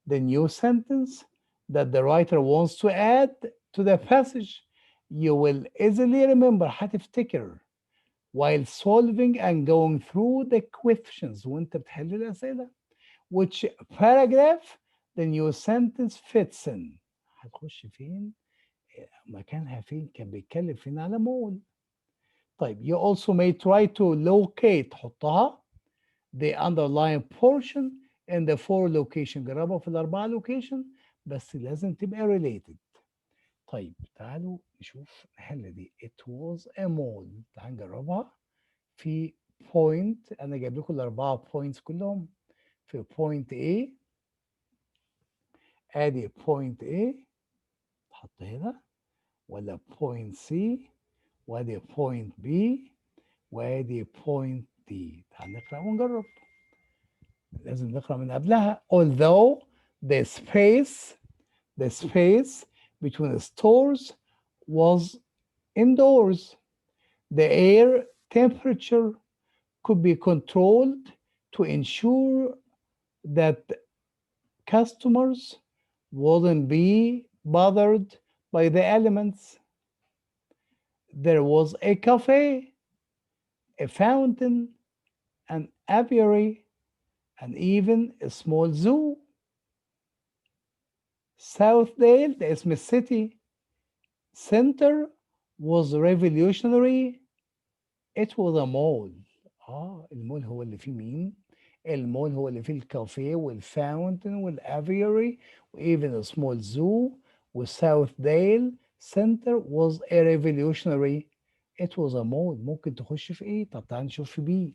the new sentence that the writer wants to add to the passage, you will easily remember هتفتكر while solving and going through the questions وانت بتحل الأسئلة which paragraph the new sentence fits in. هتخش فين؟ مكانها فين؟ كان بيتكلم فين على مول. طيب you also may try to locate حطها the underlying portion in the 4 location. جربها في الأربعة location بس لازم تبقى related. طيب تعالوا نشوف نحل دي. It was a mall. تعالوا نجربها في point. أنا جايب لكم الأربعة points كلهم. في point A ادي point A تحط هنا، ولا point C، وادي point B، وادي point D. تعال نقرأ ونجرب. لازم نقرأ من قبلها. Although the space between the stores was indoors, the air temperature could be controlled to ensure that customers wouldn't be bothered by the elements. There was a cafe, a fountain, an apiary, and even a small zoo. Southdale, the اسم السيتي center was revolutionary. It was a mall. المول هو اللي فيه مين؟ المول هو اللي فيه الكافيه والفاونتن والافيري وeven a small zoo. وساوثديل center was a revolutionary. It was a mall. ممكن تخش في ايه؟ طب تعال نشوف في بي.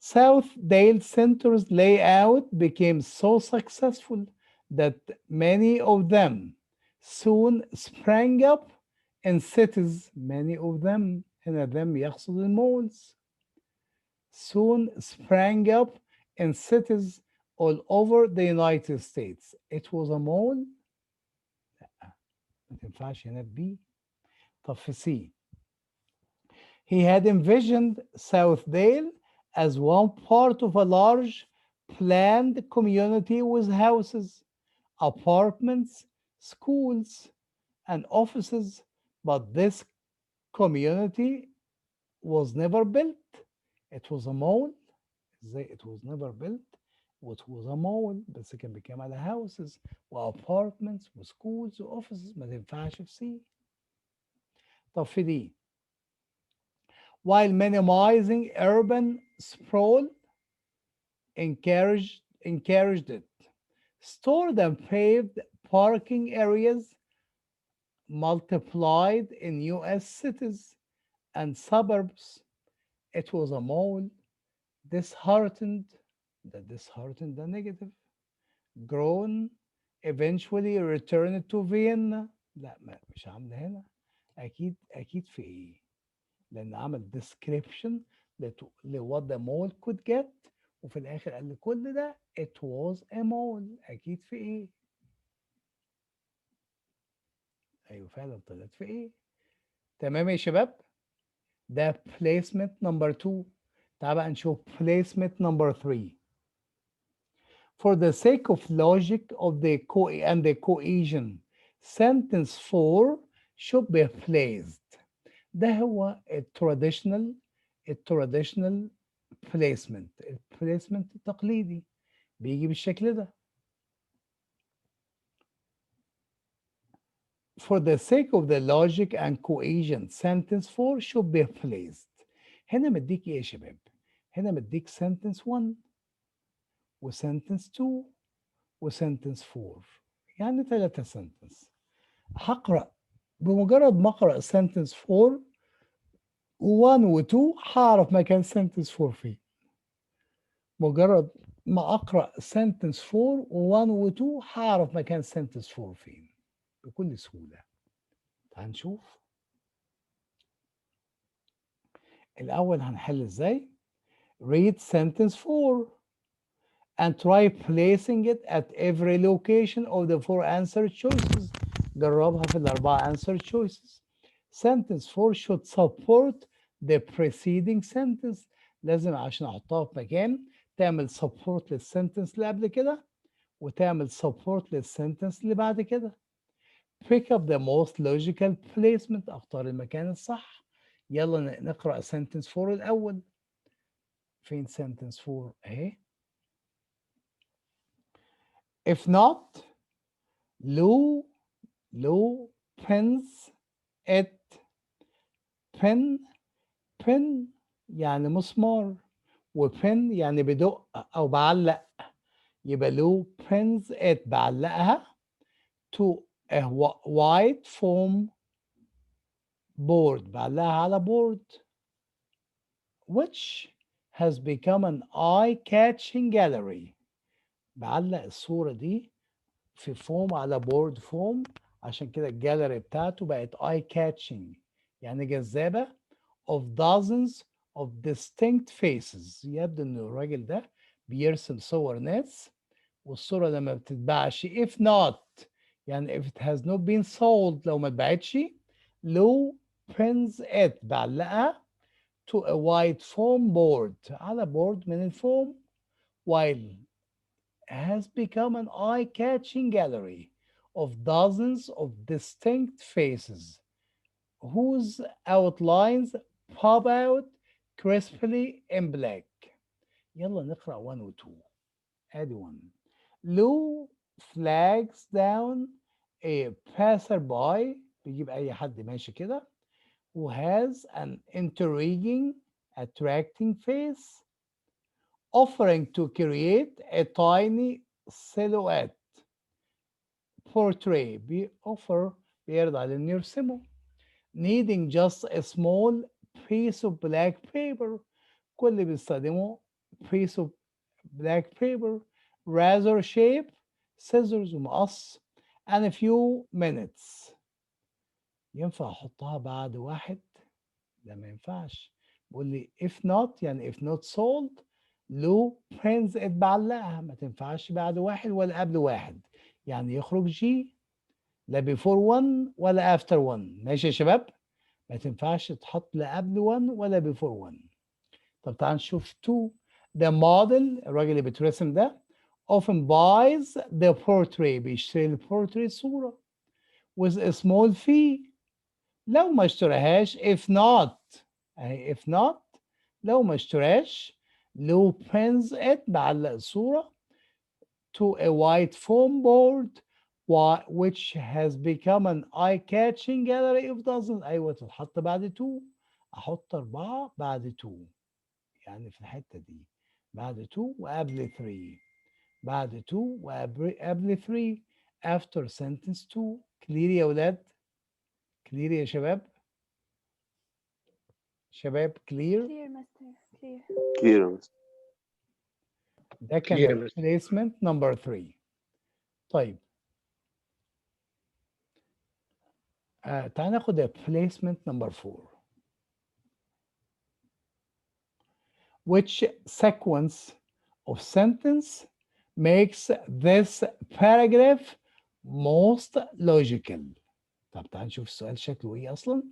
Southdale Center's layout became so successful that many of them soon sprang up in cities. Many of them, هنا them يقصد المولز. Soon sprang up in cities all over the United States. It was a mall. لا ما تنفعش هنا بي. طب في C. He had envisioned Southdale as one part of a large planned community with houses, apartments, schools, and offices, but this community was never built. It was a mall. It was never built. It was a mall بس كان بيتكلم على houses وapartments وschools وoffices. ما تنفعش في C. طب في D. While minimizing urban sprawl, encouraged it. Stored and paved parking areas multiplied in US cities and suburbs. It was a mall. Disheartened, the negative. Grown, eventually returned to Vienna. لا مش عاملة هنا. أكيد في إيه؟ لأن عمل description what the mall could get وفي الآخر قال لي كل ده it was a mall. أكيد في إيه؟ أيوه فعلا طلعت في إيه؟ تمام يا شباب؟ ده placement number 2. تعال بقى نشوف placement number 3. For the sake of logic of the cohesion, sentence 4 should be placed. ده هو التراديشنال placement. البليسمنت التقليدي بيجي بالشكل ده. for the sake of the logic and cohesion sentence 4 should be placed. هنا مديك ايه يا شباب؟ هنا مديك sentence 1 و sentence 2 و sentence 4 يعني 3 sentence. هقرأ بمجرد ما أقرأ sentence 4 و1 و2 هعرف مكان sentence 4 فين. مجرد ما أقرأ sentence 4 و1 و2 هعرف مكان sentence 4 فين بكل سهولة. تعال نشوف. الأول هنحل إزاي؟ Read sentence 4 and try placing it at every location of the 4 answer choices. جربها في ال4 answer choices. Sentence 4 should support the preceding sentence. لازم عشان أحطها في مكان تعمل support للسنتنس اللي قبل كده وتعمل support للسنتنس اللي بعد كده. Pick up the most logical placement. أختار المكان الصح. يلا نقرأ sentence 4 الأول. فين sentence 4 أهي. If not, Lou pins it. pin يعني مسمار وpin يعني بدق أو بعلق. يبقى Lou pins it بعلقها to a white foam board. بعلقها على board which has become an eye-catching gallery. بعلق الصورة دي في فوم على بورد فوم عشان كده الجاليري بتاعته بقت eye catching يعني جذابة of dozens of distinct faces. يبدو ان الراجل ده بيرسم صور ناس والصورة لما بتتباعش if not يعني if it has not been sold لو ما اتباعتش Lou pins it بعلقها to a white foam board على بورد من الفوم while has become an eye-catching gallery of dozens of distinct faces whose outlines pop out crisply in black. يلا نقرأ 1 و 2. ادي 1. Lou flags down a passerby بيجيب أي حد ماشي كده who has an intriguing, attracting face offering to create a tiny silhouette portrait. بيرضى على إنه يرسمه. Needing just a small piece of black paper. كل اللي بيستخدمه piece of black paper, razor shape, scissors ومقص and a few minutes. ينفع أحطها بعد واحد؟ لا ما ينفعش. بيقول لي if not يعني if not sold Lou pins it بعلقها. ما تنفعش بعد واحد ولا قبل واحد يعني يخرج جي لا before 1 ولا after 1. ماشي يا شباب؟ ما تنفعش تحط لا قبل 1 ولا before 1. طب تعال نشوف 2. The model الراجل اللي بيترسم ده often buys the portrait بيشتري البورتري صورة with a small fee. لو ما اشتراهاش if not اهي if not لو ما اشتراش Lou pins it بعلق الصورة to a white foam board which has become an eye-catching gallery of dozens. أيوة تتحط بعد 2. أحط 4 بعد 2 يعني في الحتة دي بعد 2 وقبل 3 بعد 2 وقبل 3 after sentence 2. كلير يا ولاد؟ كلير يا شباب؟ شباب كلير؟ Clear, Master. Clear. Clear. ده كان Clear, Mr. replacement number 3. طيب تعال ناخد replacement number 4. Which sequence of sentence makes this paragraph most logical؟ طب تعال نشوف السؤال شكله ايه اصلا.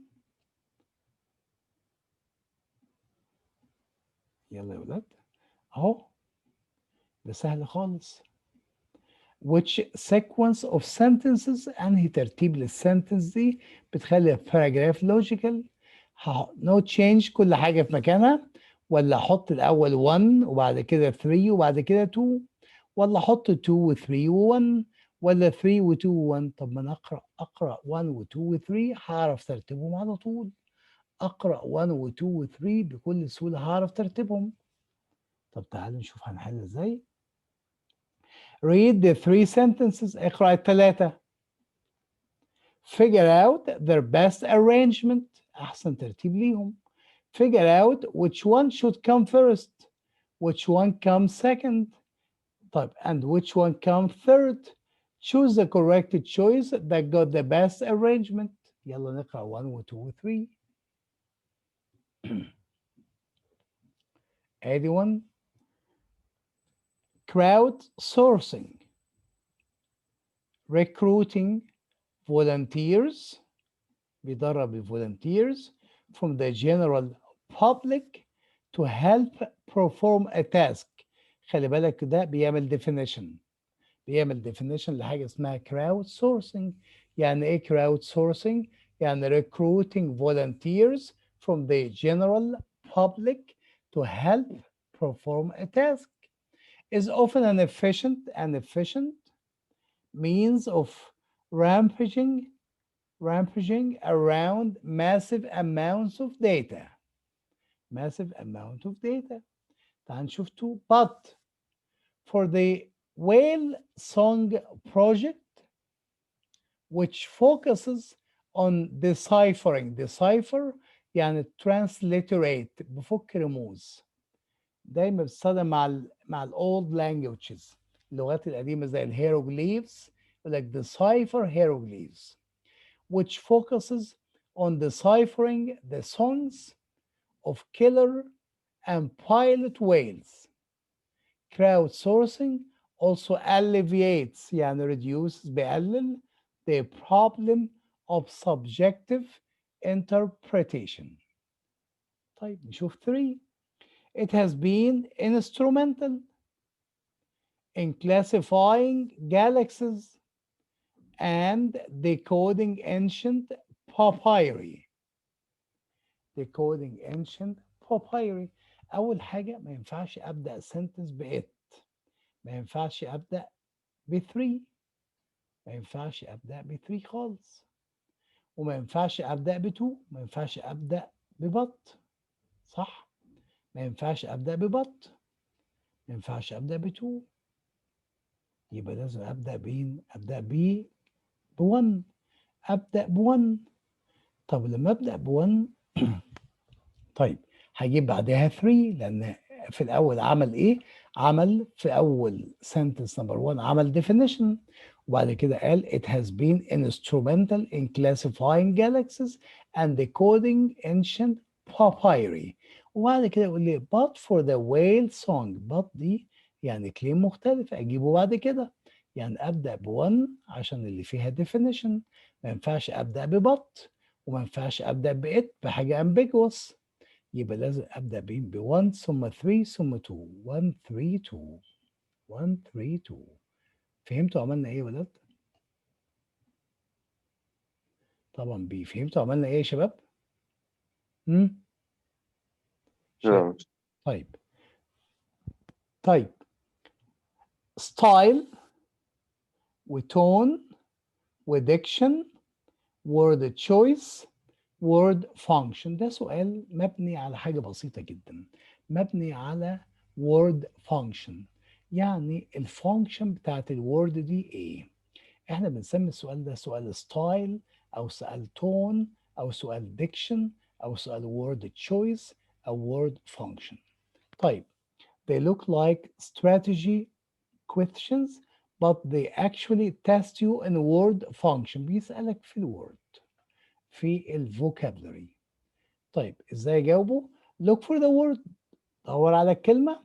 يلا يا ولاد اهو ده سهل خالص. which sequence of sentences انهي ترتيب للسنتنس دي بتخلي الباراجراف logical. no change كل حاجة في مكانها ولا احط الاول 1 وبعد كده 3 وبعد كده 2 ولا احط 2 و 3 و 1 ولا 3 و 2 و 1؟ طب ما انا اقرا 1 و 2 و 3 هعرف ترتيبهم على طول. اقرا 1 و 2 و 3 بكل سهوله هعرف ترتيبهم. طب تعالوا نشوف هنحل ازاي. read the three sentences. اقرا الثلاثه. figure out their best arrangement. احسن ترتيب ليهم. figure out which one should come first, which one comes second, طيب and which one comes third. choose the correct choice that got the best arrangement. يلا نقرأ 1 و 2 و 3. ادي 1. crowd sourcing, recruiting volunteers، بيدرب الفولنتيرز from the general public to help perform a task. خلي بالك ده بيعمل definition لحاجة اسمها crowd sourcing. يعني ايه crowd sourcing؟ يعني recruiting volunteers from the general public to help perform a task is often an efficient means of rampaging around massive amounts of data. تعال نشوف 2. but for the whale song project, which focuses on deciphering. decipher يعني transliterate، بفك رموز. دايما بتستخدم مع الاولد languages، اللغات القديمه زي الهيروغليفز. يقول لك decipher hieroglyphs which focuses on deciphering the songs of killer and pilot whales. Crowdsourcing also alleviates يعني reduces بيقلل the problem of subjective interpretation. طيب نشوف 3. It has been instrumental in classifying galaxies and decoding ancient papyri. أول حاجة ما ينفعش أبدأ sentence بإت، ما ينفعش أبدأ ب3، ما ينفعش أبدأ ب3 خالص، وما ينفعش أبدأ ب2، ما ينفعش أبدأ ببط، صح؟ ما ينفعش أبدأ ببط، ما ينفعش أبدأ ب2، يبقى لازم أبدأ ب1. أبدأ ب1. طب لما أبدأ ب1 طيب هجيب بعدها 3، لأن في الأول عمل إيه؟ عمل في أول sentence number 1 عمل definition، وبعد كده قال it has been instrumental in classifying galaxies and decoding ancient papyri. وبعد كده يقول لي but for the whale song. but دي يعني كلمة مختلفة أجيبه بعد كده. يعني أبدأ ب1 عشان اللي فيها definition، ما ينفعش أبدأ ببط، وما ينفعش أبدأ بإت بحاجة ambiguous. يبقى لازم أبدأ ب1 ثم 3 ثم 2. 1 3 2 1 3 2. فهمتوا عملنا إيه يا ولاد؟ طبعا فهمتوا عملنا إيه يا شباب؟ شباب. طيب ستايل وتون وديكشن word choice word function. ده سؤال مبني على حاجة بسيطة جدا، مبني على word function. يعني الفانكشن بتاعت الورد دي ايه؟ احنا بنسمي السؤال ده سؤال ستايل، او سؤال تون، او سؤال ديكشن، او سؤال word choice، او word function. طيب they look like strategy questions but they actually test you in word function. بيسألك في الورد، في الفوكابلري. طيب ازاي اجاوبه؟ look for the word، دور على الكلمة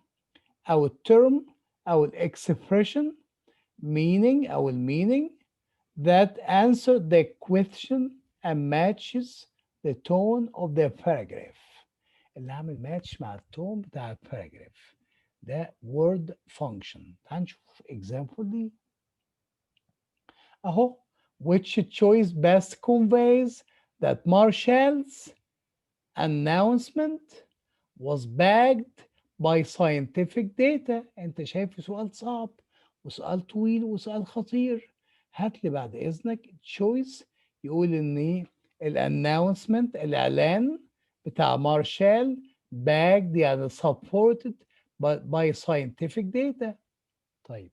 او الترم او الاكسبريشن meaning او المينينج that answer the question and matches the tone of the paragraph. اللي عامل ماتش مع التون بتاع الباراجراف ده word function. تعال نشوف example دي اهو. which choice best conveys that Marshall's announcement was backed by scientific data. انت شايف سؤال صعب وسؤال طويل وسؤال خطير. هات لي بعد إذنك choice يقول إن الannouncement الإعلان بتاع مارشال backed يعني supported by scientific data. طيب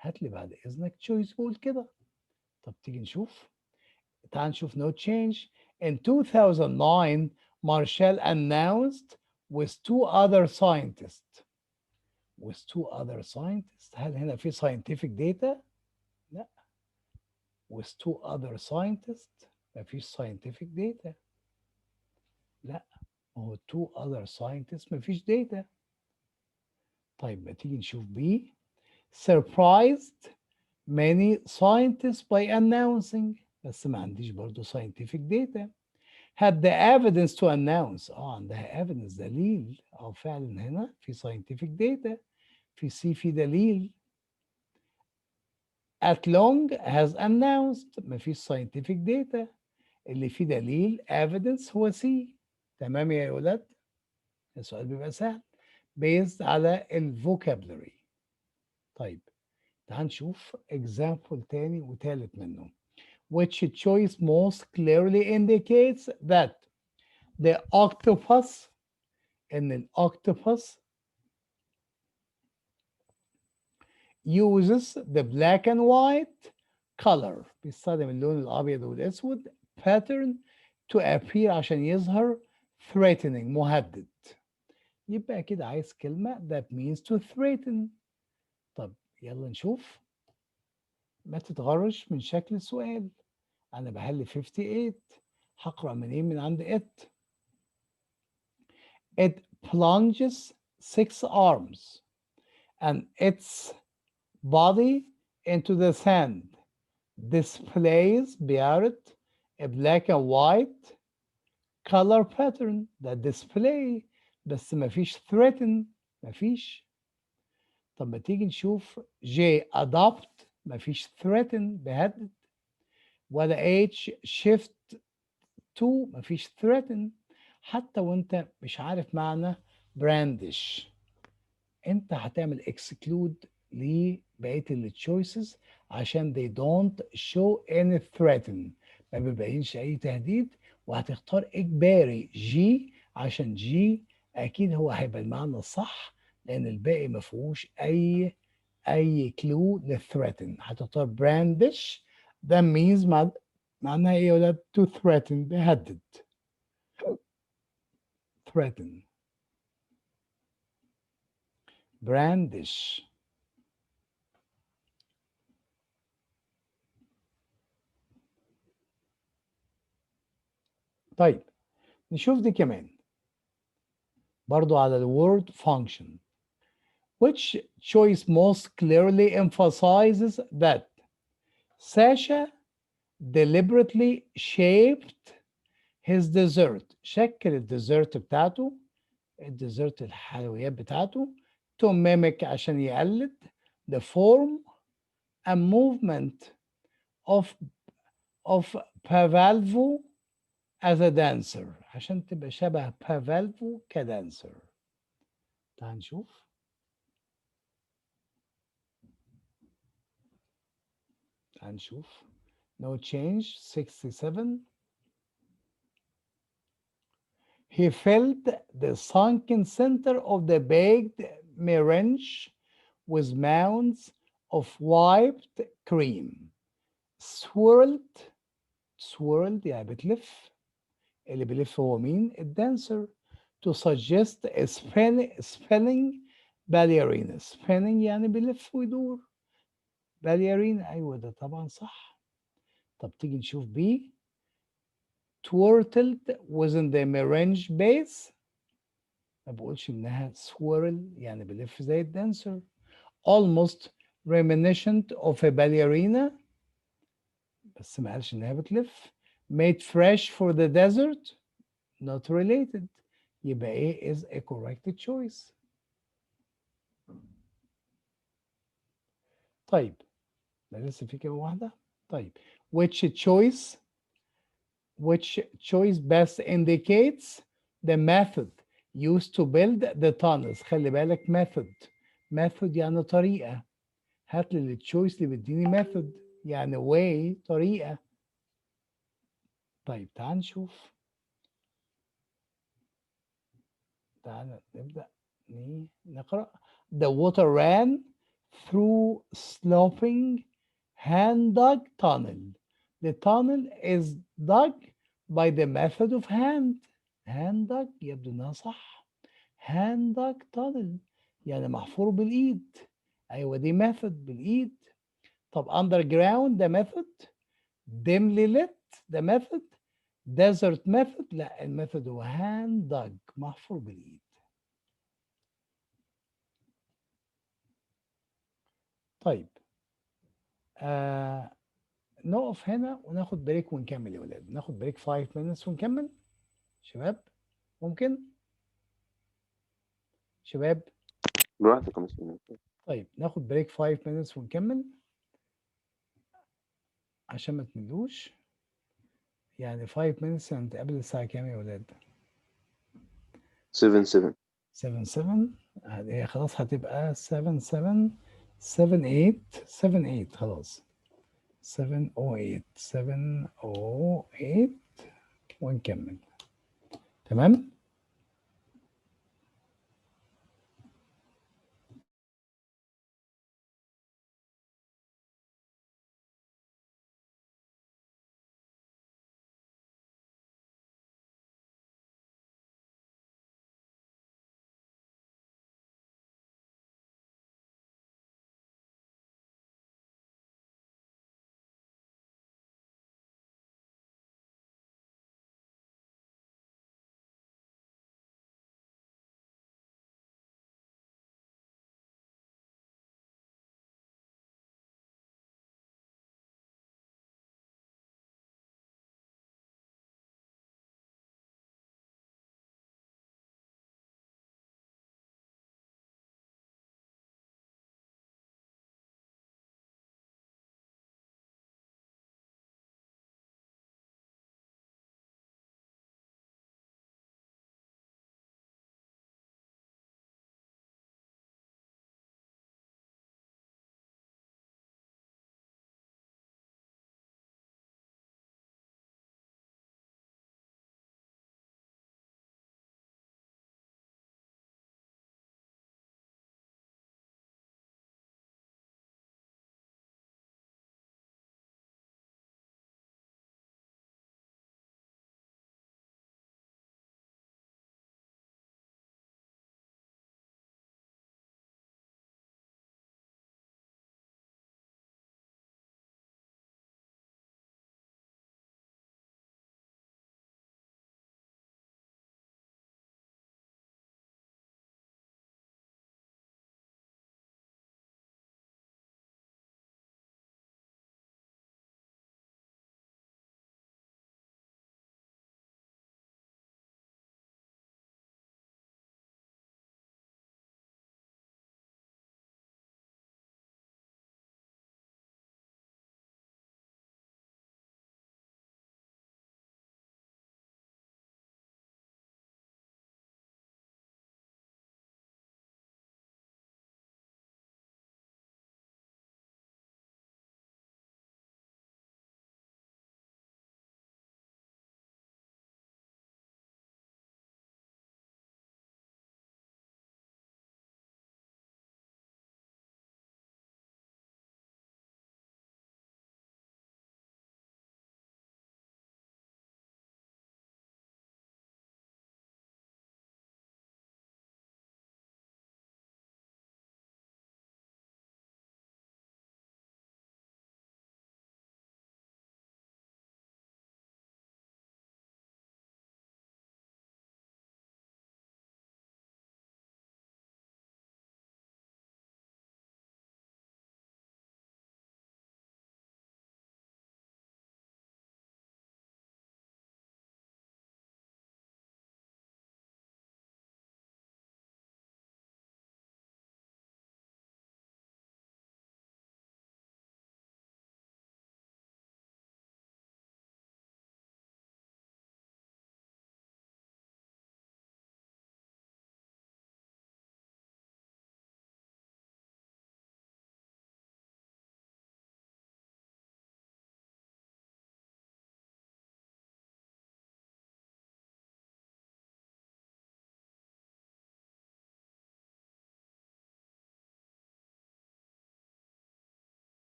هات لي بعد إذنك choice يقول كده. طب تيجي نشوف. تعال نشوف no change. In 2009 Marshall announced with two other scientists. هل هنا في scientific data؟ لا. with two other scientists مفيش scientific data. لا، هو two other scientists مفيش data. طيب ما تيجي نشوف B. surprised many scientists by announcing. بس ما عنديش برضو scientific data. had the evidence to announce. عندها evidence دليل. فعلا هنا في scientific data. في C في دليل. at long has announced مفيش scientific data. اللي فيه دليل evidence هو C. تمام يا ولاد؟ السؤال بيبقى سهل based على الفوكابلري. طيب تعال نشوف example تاني وتالت منه. Which choice most clearly indicates that the octopus إن الأوكتوباس uses the black and white color بيستخدم اللون الأبيض والأسود pattern to appear عشان يظهر threatening مهدد. يبقى أكيد عايز كلمة that means to threaten. طب يلا نشوف. ما تتغرش من شكل السؤال. أنا بحل 58. هقرأ منين؟ من عند it. It plunges 6 arms and its body into the sand displays بيعرض a black and white color pattern. ده display بس مفيش threaten. مفيش. طب ما تيجي نشوف J adopt مفيش threaten بيهدد. ولا H shift to مفيش threaten. حتى وانت مش عارف معنى brandish انت هتعمل exclude لبقية التشويسز عشان they don't show any threaten ما بيبينش اي تهديد. وهتختار اجباري جي عشان جي اكيد هو هيبقى المعنى الصح لان الباقي ما فيهوش اي كلو للثريتن. هتختار brandish that means معناها ايه يا ولاد؟ to threaten بيهدد. threaten brandish. طيب نشوف دي كمان برضو على الword function. Which choice most clearly emphasizes that Sasha deliberately shaped his dessert. شكل الديزرت بتاعته الديزرت الحلويات بتاعته to mimic عشان يقلد the form and movement of Pavalvo as a dancer عشان تبقى شبه Pavalvo كدانسر. تعال نشوف. No change. 67. He filled the sunken center of the baked meringue with mounds of whipped cream. Swirled يعني بتلف. اللي بيلف هو مين؟ الدانسر. To suggest a spinning ballerina. Spinning يعني بيلف ويدور. باليرين أيوة ده طبعا صح. طب تيجي نشوف بي. twirled within the meringue base. ما بقولش إنها swirl يعني بلف زي الدانسر. almost reminiscent of a ballerina بس ما قالش إنها بتلف. made fresh for the desert not related. يبقى إيه is a correct choice. طيب ده لسه في كلمة واحدة. طيب which choice best indicates the method used to build the tunnels. خلي بالك method يعني طريقة. هات لي التشويس اللي بيديني method. يعني way طريقة. طيب تعال نشوف، تعال نبدأ نقرأ. The water ran through sloping hand dug tunnel. The tunnel is dug by the method of hand. hand dug يبدو انها صح. hand dug tunnel يعني محفور بالايد. ايوه دي method بالايد. طب underground ده method. dimly lit ده method. desert method لا، الميثود هو hand dug محفور بالايد. طيب نقف هنا وناخد بريك ونكمل يا ولاد. ناخد بريك 5 minutes ونكمل شباب. ممكن شباب؟ براحتك يا مستر. طيب ناخد بريك 5 minutes ونكمل عشان ما تملوش. يعني 5 minutes هنتقابل الساعة كام يا ولاد؟ 7 7 7 هي خلاص هتبقى 7 7 7 8 خلاص 7:08 7:08 ونكمل. تمام.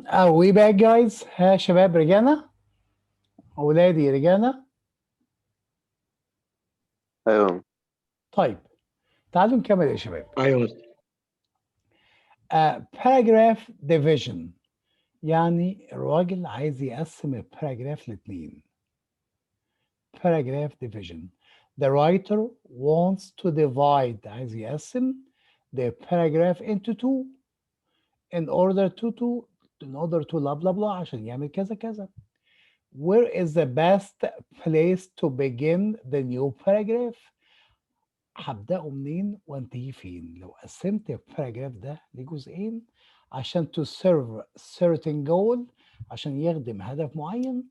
we back guys. ها شباب رجعنا، أولادي رجعنا. ايوه طيب تعالوا نكمل يا شباب. ايوه paragraph division، يعني الراجل عايز يقسم الباراجراف لاتنين. paragraph division. The writer wants to divide، عايز يقسم the paragraph into two in order to blah blah blah عشان يعمل كذا كذا. Where is the best place to begin the new paragraph؟ هبدأه منين وانتهي فين؟ لو قسمت الباراجراف ده لجزئين عشان to serve certain goal، عشان يخدم هدف معين،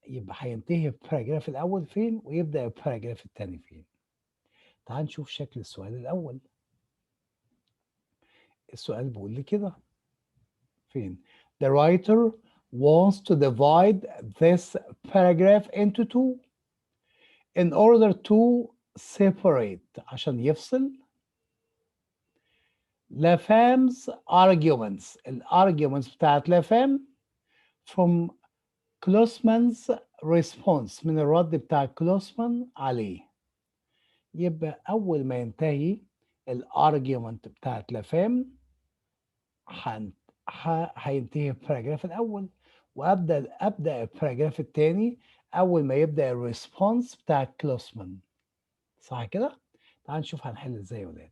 يبقى هينتهي الباراجراف الأول فين ويبدأ الباراجراف التاني فين. تعال نشوف شكل السؤال الأول. السؤال بيقول لي كده فين؟ The writer wants to divide this paragraph into two in order to separate، عشان يفصل لافام's arguments، الارجيومنتس بتاعت لافام from كلوسمان's response، من الرد بتاع كلوسمان عليه. يبقى أول ما ينتهي الارجيومنت بتاعت لافام هينتهي الباراجراف الأول، وأبدأ الباراجراف الثاني أول ما يبدأ الريسبونس بتاع كلوسمان. صح كده؟ تعال نشوف هنحل ازاي يا ولاد.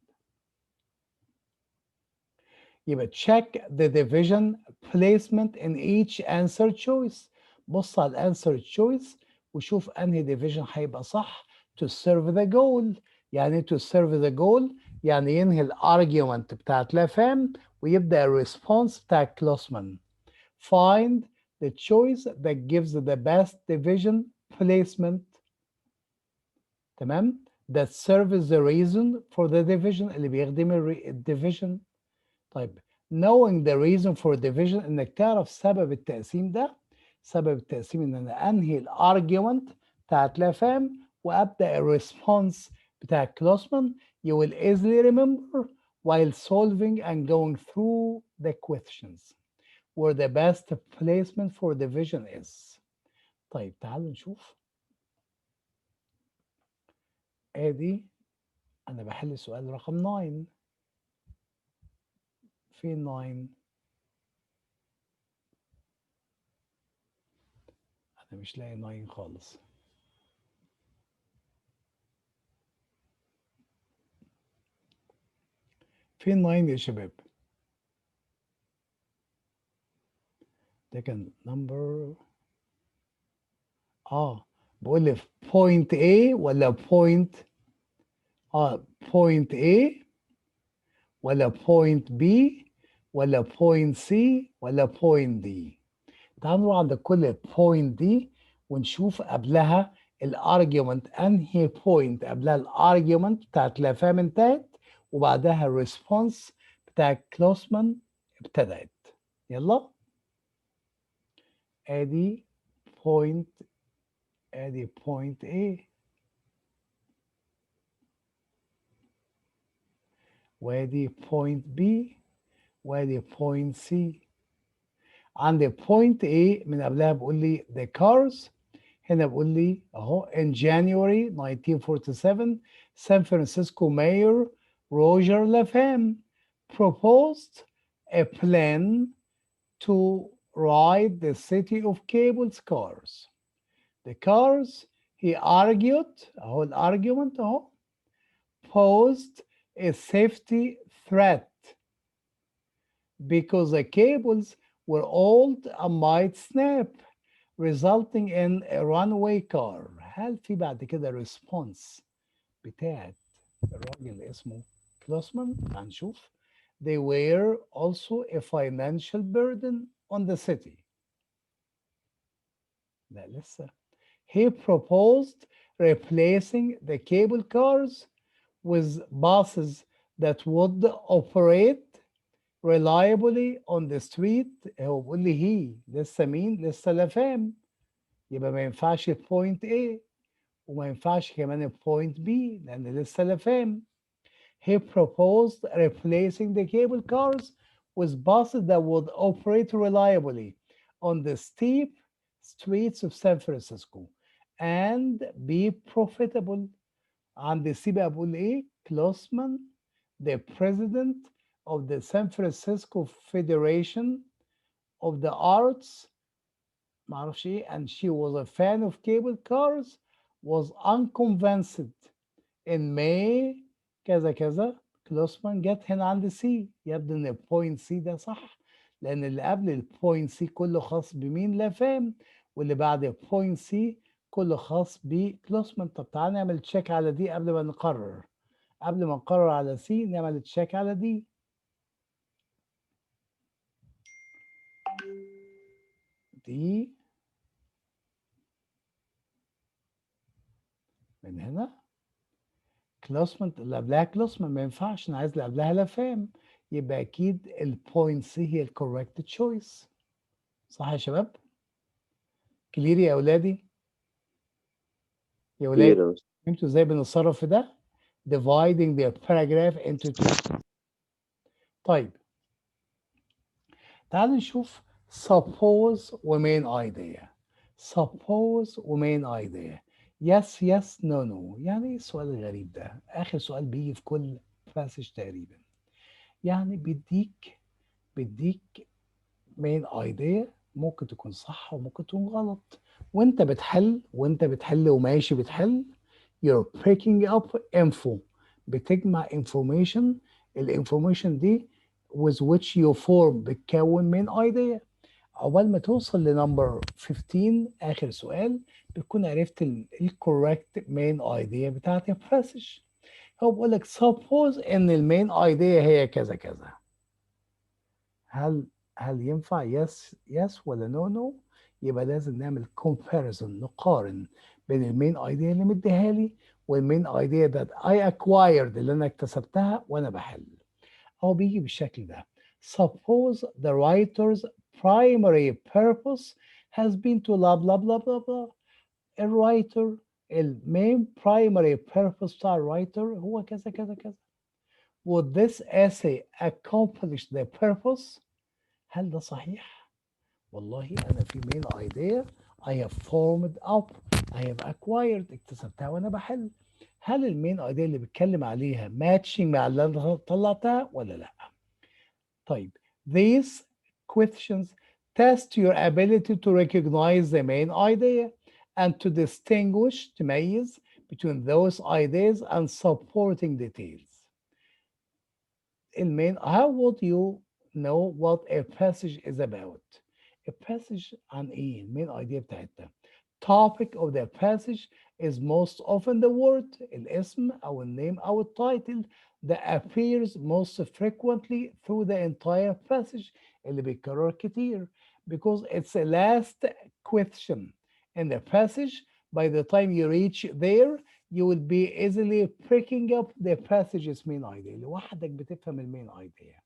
يبقى check the division placement in each answer choice. بص على الانسر choice وشوف انهي division هيبقى صح to serve the goal. يعني to serve the goal يعني ينهي الارجيومنت بتاعت لافام ويبدأ الريسبونس بتاع كلوسمان. Find the choice that gives the best division placement. تمام؟ that serves the reason for the division، اللي بيخدم الديفيجن. طيب knowing the reason for division، انك تعرف سبب التقسيم ده. سبب التقسيم ان انا انهي الارجيومنت بتاعت لافام وابدا الريسبونس بتاع كلوسمان. You will easily remember while solving and going through the questions where the best placement for division is. طيب تعالوا نشوف. ادي انا بحل سؤال رقم 9. فين 9؟ انا مش لاقي 9 خالص. فين 9 يا شباب؟ ده كان نمبر بقول لي بوينت A ولا بوينت بوينت A ولا بوينت B ولا بوينت C ولا بوينت D. تعالوا نروح عند كل بوينت دي ونشوف قبلها الارجيومنت انهي بوينت قبلها الارجيومنت بتاعت لافام انتهت وبعدها الريسبونس بتاع كلوسمان ابتدت. يلا ادي بوينت، ادي بوينت A وادي بوينت B وادي بوينت C. عندي بوينت A من قبلها بقول لي the cars، هنا بقول لي اهو in January 1947 San Francisco Mayor Roger LaFamme proposed a plan to ride the city of Cable's cars. The cars, he argued اهو الارجيومنت اهو posed a safety threat because the cables were old and might snap resulting in a runaway car. هل في بعد كده ريسبونس بتاعت الراجل اللي اسمه كلوسمان؟ هنشوف. They were also a financial burden on the city. لا لسه. He proposed replacing the cable cars with buses that would operate reliably on the street. هو بيقول لي هي لسه مين؟ لسه لافام. يبقى ما ينفعش البوينت A وما ينفعش كمان البوينت B لأن لسه لافام. He proposed replacing the cable cars with buses that would operate reliably on the steep streets of San Francisco and be profitable. عند سي بقى بقول ايه كلوسمان the president of the San Francisco Federation of the Arts معرفش ايه and she was a fan of cable cars was unconvinced in May كذا كذا كلوسمان جت هنا عند سي يبدو ان البوينت سي ده صح لان اللي قبل البوينت سي كله خاص بمين لا فاهم واللي بعد البوينت سي كله خاص بكلوسمان. طب تعالى نعمل تشيك على دي قبل ما نقرر. قبل ما نقرر على سي نعمل تشيك على دي. دي من هنا كلوسمان اللي قبلها كلوسمان ما ينفعش انا عايز اللي قبلها لافام يبقى اكيد البوينت سي هي الكوريكت تشويس. صح يا شباب؟ كلير يا اولادي؟ يا كتير ولاد يا مستر. فهمتوا ازاي بنتصرف في ده؟ dividing the paragraph into two. طيب تعالوا نشوف suppose وmain idea. suppose وmain idea. yes yes no no. يعني ايه السؤال الغريب ده؟ اخر سؤال بيجي في كل باسج تقريبا. يعني بيديك main idea ممكن تكون صح وممكن تكون غلط وانت بتحل وماشي بتحل you're picking up info بتجمع information الانفورميشن دي with which you form بتكون main idea. عقبال ما توصل لنمبر 15 اخر سؤال بتكون عرفت الكوريكت main idea بتاعت الباسج. هو بيقول لك suppose ان المين idea هي كذا كذا. هل ينفع يس ولا نو؟ يبقى لازم نعمل comparison نقارن بين المين ايديا اللي مديها لي والمين ايديا that I acquired اللي انا اكتسبتها وانا بحل. هو بيجي بالشكل ده. Suppose the writer's primary purpose has been to blah blah blah blah blah. الرايتر المين primary purpose بتاع الرايتر هو كذا كذا كذا. Would this essay accomplish the purpose؟ هل ده صحيح؟ والله أنا في main idea I have formed up I have acquired اكتسبتها وأنا بحل. هل المين idea اللي بتكلم عليها matching مع اللي أنا طلعتها ولا لأ؟ طيب these questions test your ability to recognize the main idea and to distinguish تميز between those ideas and supporting details. how would you know what a passage is about? A passage عن ايه؟ المين idea بتاعتها. Topic of the passage is most often the word الاسم أو النame أو التايتل that appears most frequently through the entire passage اللي بيتكرر كتير because it's the last question in the passage. By the time you reach there you will be easily picking up the passage's main idea. لوحدك بتفهم المين idea.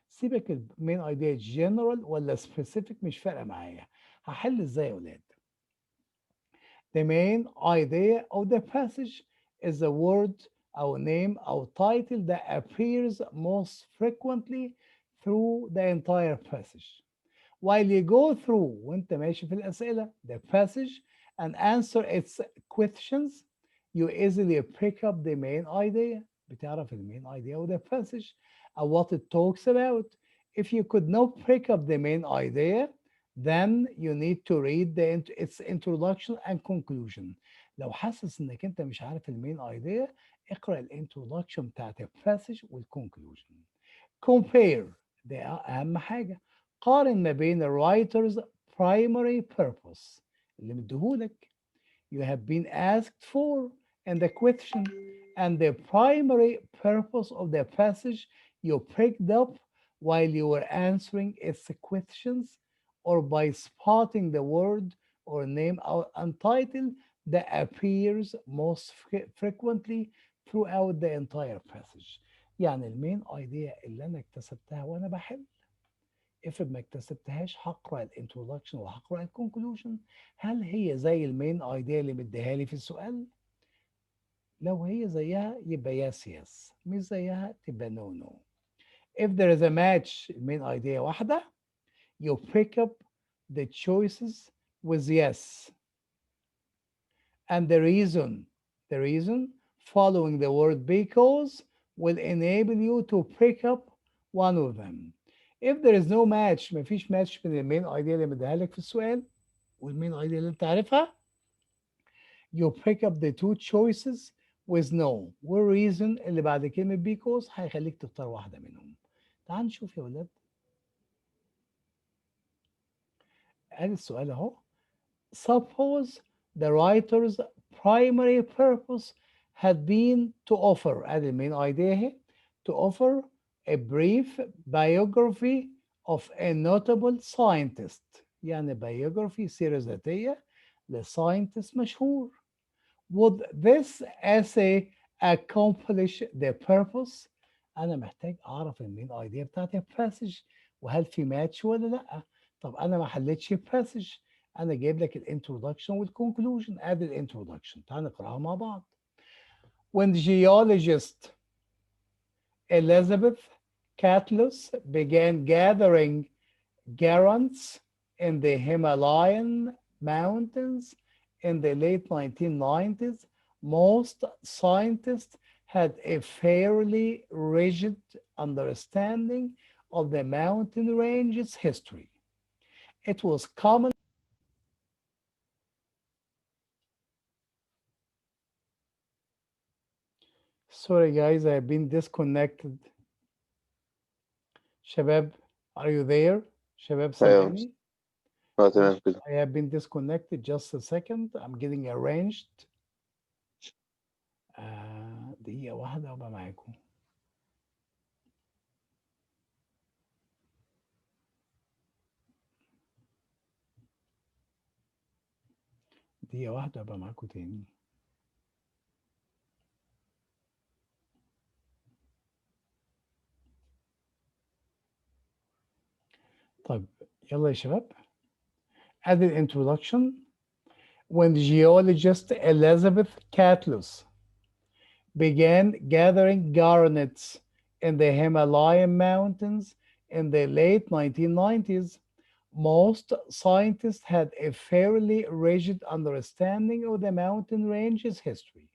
سيبك المين idea general ولا specific مش فارقة معايا. هحل ازاي يا ولاد؟ The main idea of the passage is a word or name or title that appears most frequently through the entire passage. While you go through وانت ماشي في الأسئلة the passage and answer its questions you easily pick up the main idea. بتعرف main idea of the passage and what it talks about. If you could not pick up the main idea then you need to read its introduction and conclusion. لو حاسس انك انت مش عارف المين idea اقرأ الانترودكشن بتاعت الباسج والconclusion. Compare ده أهم حاجة. قارن ما بين writer's primary purpose اللي مديهولك you have been asked for and the question and the primary purpose of the passage you picked up while you were answering its questions or by spotting the word or name or title that appears most frequently throughout the entire passage. يعني المين ايديا اللي انا اكتسبتها وانا بحل افرض ما اكتسبتهاش هقرا الانترودكشن وهقرا الكونكلوجن. هل هي زي المين ايديا اللي مديها لي في السؤال؟ لو هي زيها يبقى يس يس، مش زيها تبقى نو نو. If there is a match المين idea واحدة, you pick up the choices with yes. And the reason following the word because will enable you to pick up one of them. If there is no match, مفيش match بين المين idea اللي مديها لك في السؤال والمين idea اللي انت عارفها, you pick up the two choices with no, والreason اللي بعد كلمة because هيخليك تختار واحدة منهم. تعال نشوف يا ولاد. ادي السؤال اهو. Suppose the writer's primary purpose had been to offer, ادي المين idea اهي, to offer a brief biography of a notable scientist. يعني biography سيرة ذاتية لساينتست مشهور. Would this essay accomplish the purpose؟ أنا محتاج أعرف المين idea بتاعت الباسج وهل في ماتش ولا لأ. طب أنا ما حلتش الباسج، أنا جايب لك الانترودكشن والكونكلوجن. أدي الانترودكشن، تعال نقراها مع بعض. When geologist Elizabeth Catlus began gathering garants in the Himalayan mountains in the late 1990s, most scientists had a fairly rigid understanding of the mountain range's history. It was common. Sorry guys, I have been disconnected. شباب, are you there? شباب أيوة مس- سامعني؟ تمام كده. I have been disconnected just a second. I'm getting arranged. دقيقة واحدة وأبقى معاكم. دقيقة واحدة وأبقى معاكم تاني. طيب يلا يا شباب. At the introduction, when geologist Elizabeth Catlus began gathering garnets in the Himalayan mountains in the late 1990s, most scientists had a fairly rigid understanding of the mountain range's history.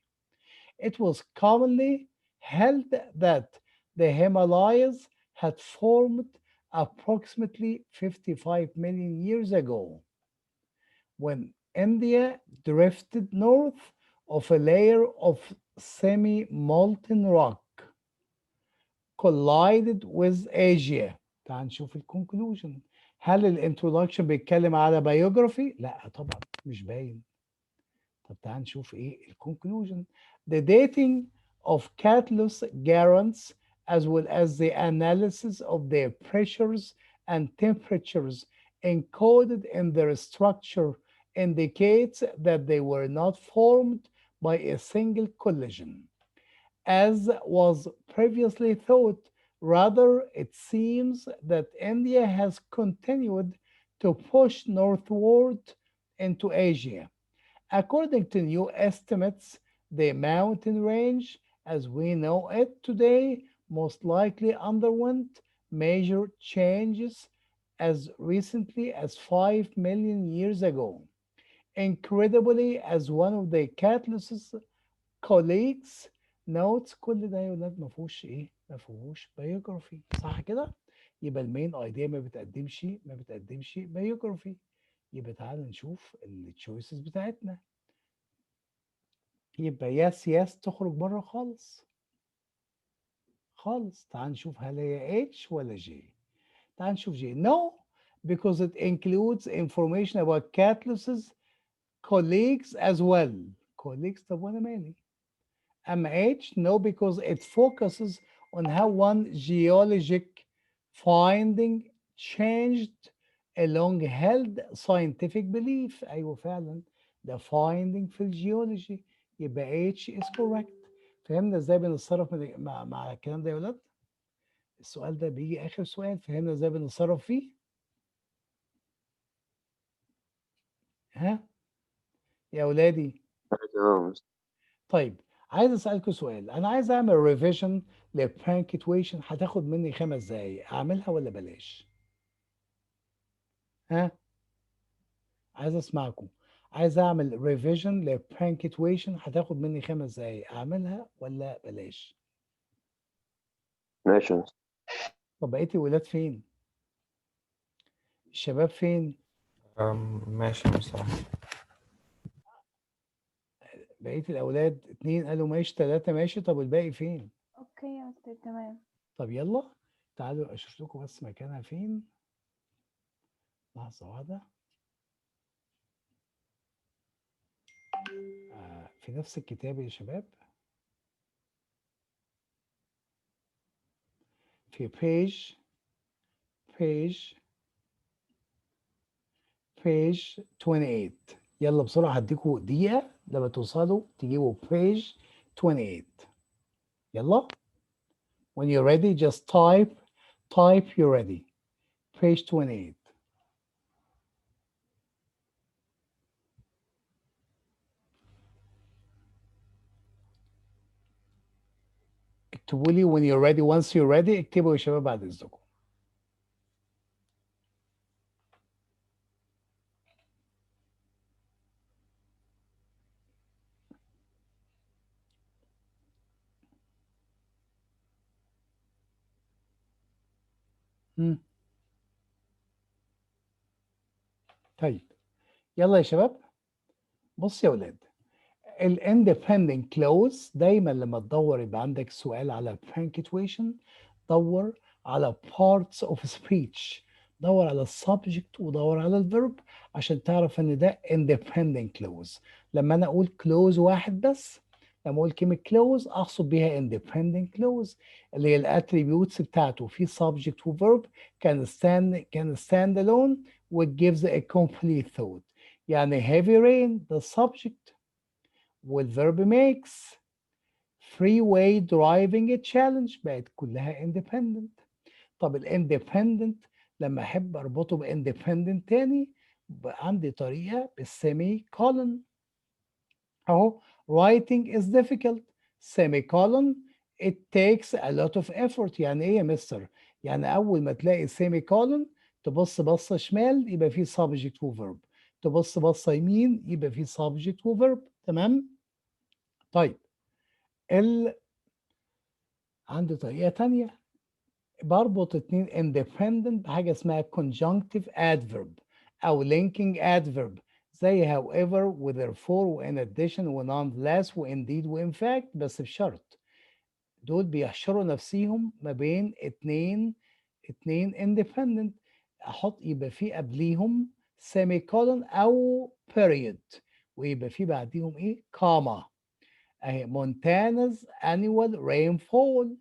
It was commonly held that the Himalayas had formed approximately 55 million years ago, when India drifted north of a layer of semi-molten rock collided with Asia. تعال نشوف الكونكلوجن. هل الانترودكشن بيتكلم على biography؟ لا طبعا مش باين. طب تعال نشوف ايه الكونكلوجن. The dating of Catlus garants as well as the analysis of their pressures and temperatures encoded in their structure indicates that they were not formed by a single collision, as was previously thought. Rather, it seems that India has continued to push northward into Asia. According to new estimates, the mountain range as we know it today most likely underwent major changes as recently as 5 million years ago. Incredibly, as one of the Catalyst's colleagues notes, كل ده يا ولاد ما فيهوش ايه؟ ما فيهوش biography، صح كده؟ يبقى المين ايديا ما بتقدمش biography. يبقى تعال نشوف التشويسز بتاعتنا. يبقى يس تخرج بره خالص خالص. تعال نشوف هل هي H ولا J. تعال نشوف J. No, because it includes information about Catlus's colleagues as well. colleagues, طب وانا مالي؟ أما H, no, because it focuses on how one geologic finding changed a long-held scientific belief. أيوة فعلا ده finding في الجيولوجي. يبقى H is correct. فهمنا ازاي بنتصرف مع الكلام ده يا ولاد؟ السؤال ده بيجي آخر سؤال، فهمنا ازاي بنتصرف فيه؟ ها؟ يا ولادي. تمام. طيب عايز اسالكوا سؤال، انا عايز اعمل ريفيجن لبرانكتويشن، هتاخد مني 5 دقايق، اعملها ولا بلاش؟ ها، عايز اسمعكم. عايز اعمل ريفيجن لبرانكتويشن، هتاخد مني 5 دقايق، اعملها ولا بلاش؟ ماشي يا مستر. طب بقية الولاد فين؟ الشباب فين؟ ماشي يا مستر. بقية الأولاد 2 قالوا ماشي، 3 ماشي، طب الباقي فين؟ اوكي يا مستر تمام. طب يلا تعالوا أشوف لكم بس مكانها فين. لحظة واحدة. في نفس الكتاب يا شباب، في page 28. يلا بسرعة، هديكوا دقيقة لما توصلوا تجيبوا page 28. يلا. When you're ready just type you're ready. page 28. اكتبوا لي when you're ready. once you're ready اكتبوا يا شباب بعد إذنكم. طيب يلا يا شباب. بص يا ولاد، الاندبندنت كلوز دايما لما تدور يبقى عندك سؤال على punctuation، دور على parts of speech، دور على السبجكت ودور على الفيرب عشان تعرف ان ده independent clause. لما انا اقول clause واحد بس، لما اقول كلمه clause اقصد بيها independent clause اللي هي الاتريبيوتس بتاعته في subject وverb can stand alone which gives a complete thought. يعني heavy rain the subject والverb makes. freeway driving a challenge بقت كلها independent. طب الاندبندنت لما احب اربطه باندبندنت تاني بقى عندي طريقه بالسيمي كولون اهو. writing is difficult semicolon it takes a lot of effort. يعني ايه يا مستر؟ يعني اول ما تلاقي semicolon تبص بصه شمال يبقى في subject وverb، تبص بصه يمين يبقى في subject وverb. تمام. طيب عندي طريقه تانيه بربط 2 independent بحاجة اسمها conjunctive adverb أو linking adverb زي however و therefore و in addition و nonetheless و indeed و in fact، بس بشرط دول بيحشروا نفسيهم ما بين اتنين independent، أحط يبقى في قبليهم semicolon أو period ويبقى في بعديهم إيه comma. أهي Montana's annual rainfall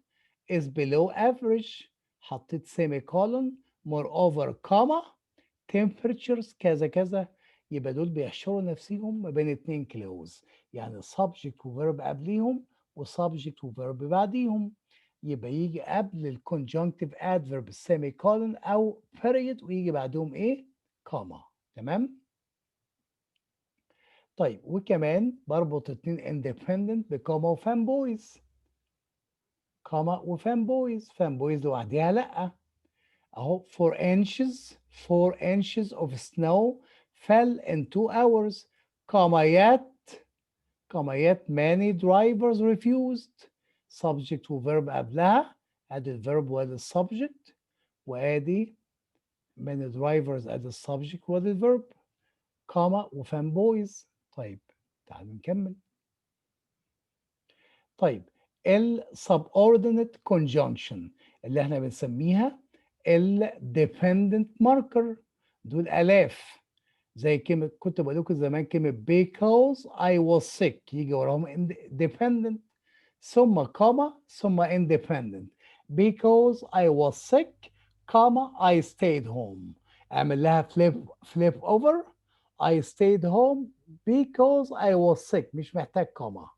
is below average، حطيت semicolon moreover comma temperatures كذا كذا، يبقى دول بيحشروا نفسهم ما بين 2 كلوز، يعني subject وverb قبليهم وsubject وverb بعديهم، يبقى يجي قبل الconjunctive adverb semicolon أو period ويجي بعدهم إيه؟ comma. تمام؟ طيب وكمان بربط 2 independent بكوما وفان بويز. كوما وفان بويز، فان بويز لوحديها لأ. اهو 4 inches of snow fell in 2 hours comma yet many drivers refused. subject وverb قبلها، ادي الverb وادي السبجكت وادي many drivers ادي السبجكت وادي الverb comma وفان بويز. طيب تعالوا نكمل. طيب ال subordinate conjunction اللي احنا بنسميها ال dependent marker دول آلاف، زي كلمة كنت بقول لكم زمان كلمة because I was sick يجي وراهم dependent ثم comma ثم independent. because I was sick comma I stayed home، اعمل لها flip over. I stayed home because I was sick مش محتاج comma.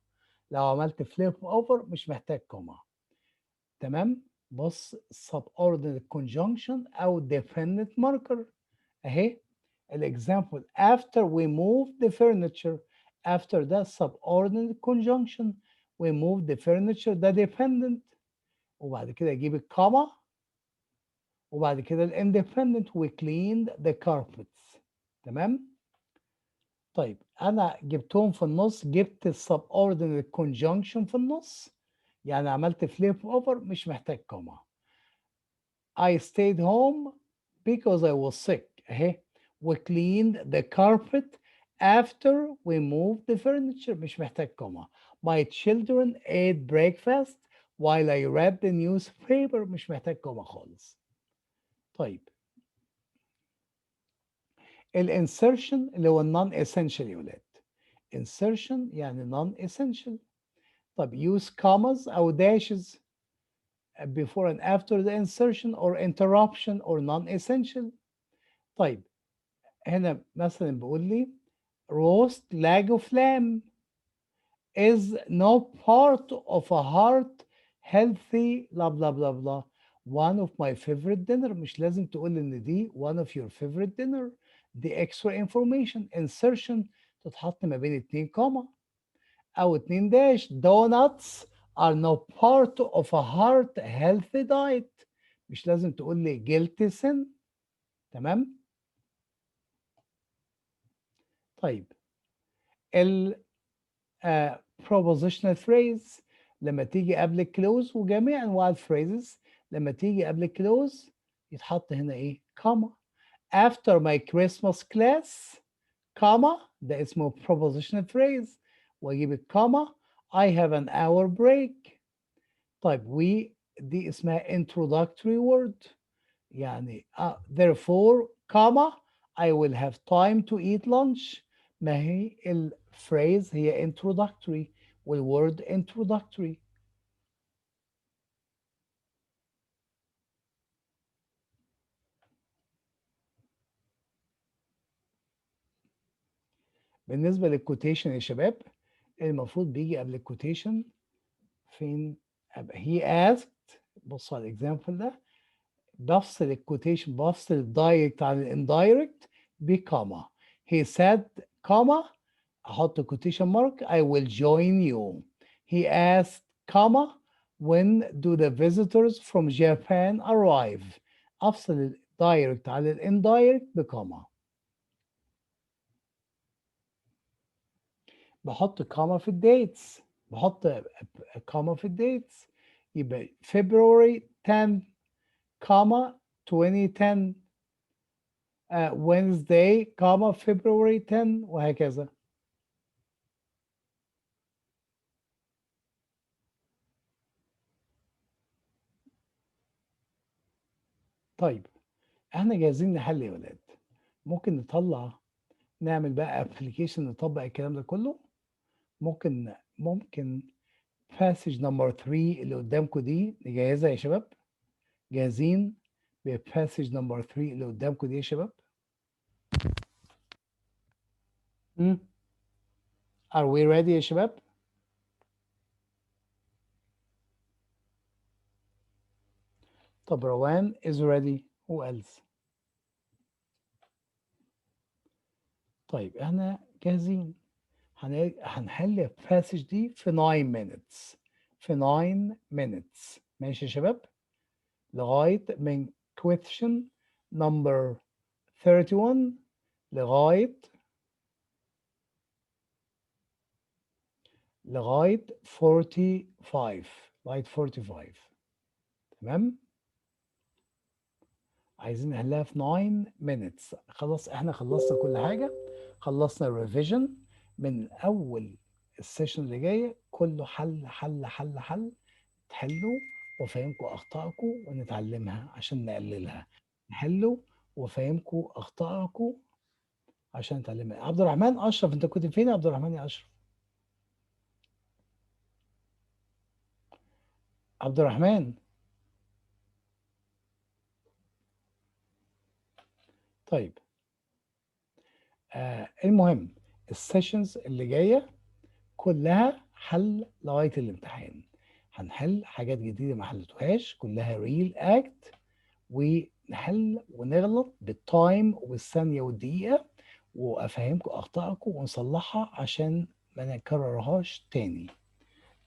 لو عملت flip over مش محتاج كوما. تمام. بص subordinate conjunction أو dependent marker أهي الexample after we moved the furniture. after ده subordinate conjunction we moved the furniture ده dependent، وبعد كده اجيب الكاما، وبعد كده الاندبندنت we cleaned the carpets. تمام؟ طيب انا جبتهم في النص، جبت السبوردينيت conjunction في النص، يعني عملت flip over مش محتاج كاما. I stayed home because I was sick اهي. we cleaned the carpet after we moved the furniture مش محتاج كاما. My children ate breakfast while I read the newspaper مش محتاج كاما خالص. طيب الانسرشن اللي هو النون essential يا ولاد. insertion يعني non essential. طب use commas أو dashes before and after the insertion or interruption or non-essential. طيب هنا مثلا بيقول لي roast leg of lamb is no part of a heart healthy blah blah blah blah one of my favorite dinner. مش لازم تقول ان دي one of your favorite dinner، دي extra information. insertion تتحط ما بين 2 كوما او 2 داش. donuts are no part of a heart healthy diet. مش لازم تقول لي gelatin. تمام. طيب ال propositional phrase لما تيجي قبل الكلوز، وجميع انواع الفريزز لما تيجي قبل الكلوز يتحط هنا ايه؟ كاما. after my Christmas class كاما ده اسمه propositional phrase، واجيب الكاما I have an hour break. طيب دي اسمها introductory word، يعني therefore كاما I will have time to eat lunch. ما هي الفريز هي introductory والword introductory. بالنسبة للكوتيشن يا شباب، المفروض بيجي قبل الكوتيشن فين؟ he asked. بصوا على الاكزامبل ده، بفصل الكوتيشن، بفصل الدايركت عن الاندايركت بكاما. he said كاما احط كوتيشن مارك I will join you. he asked كاما when do the visitors from Japan arrive. افصل الدايركت عن الاندايركت بكاما. بحط كاما في الديتس، بحط كاما في الديتس. يبقى February 10 كاما 2010 Wednesday كاما February 10 وهكذا. طيب احنا جاهزين نحل يا ولاد. ممكن نطلع نعمل بقى ابلكيشن نطبق الكلام ده كله. ممكن passage number 3 اللي قدامكم دي نجهزها يا شباب. جاهزين بpassage number 3 اللي قدامكم دي يا شباب؟ Are we ready يا شباب؟ طب روان is ready. who else؟ طيب احنا جاهزين. هنحل الباسج دي في 9 minutes. في 9 minutes ماشي يا شباب؟ لغاية من question number 31 لغاية 45. لغاية 45. تمام؟ عايزين نحلها في 9 minutes. خلاص احنا خلصنا كل حاجة، خلصنا الريفيجن من أول السيشن اللي جاية كله حل حل حل حل. تحلوا وفهمكم أخطائكم ونتعلمها عشان نقللها. نحلوا وفهمكم أخطائكم عشان نتعلمها. عبد الرحمن أشرف، أنت كنت فين يا عبد الرحمن يا أشرف؟ عبد الرحمن. طيب المهم السيشنز اللي جايه كلها حل لغايه الامتحان. هنحل حاجات جديده ما حلتوهاش، كلها ريل اكت، ونحل ونغلط بالتايم والثانيه والدقيقه، وافهمكم اخطائكم ونصلحها عشان ما نكررهاش تاني.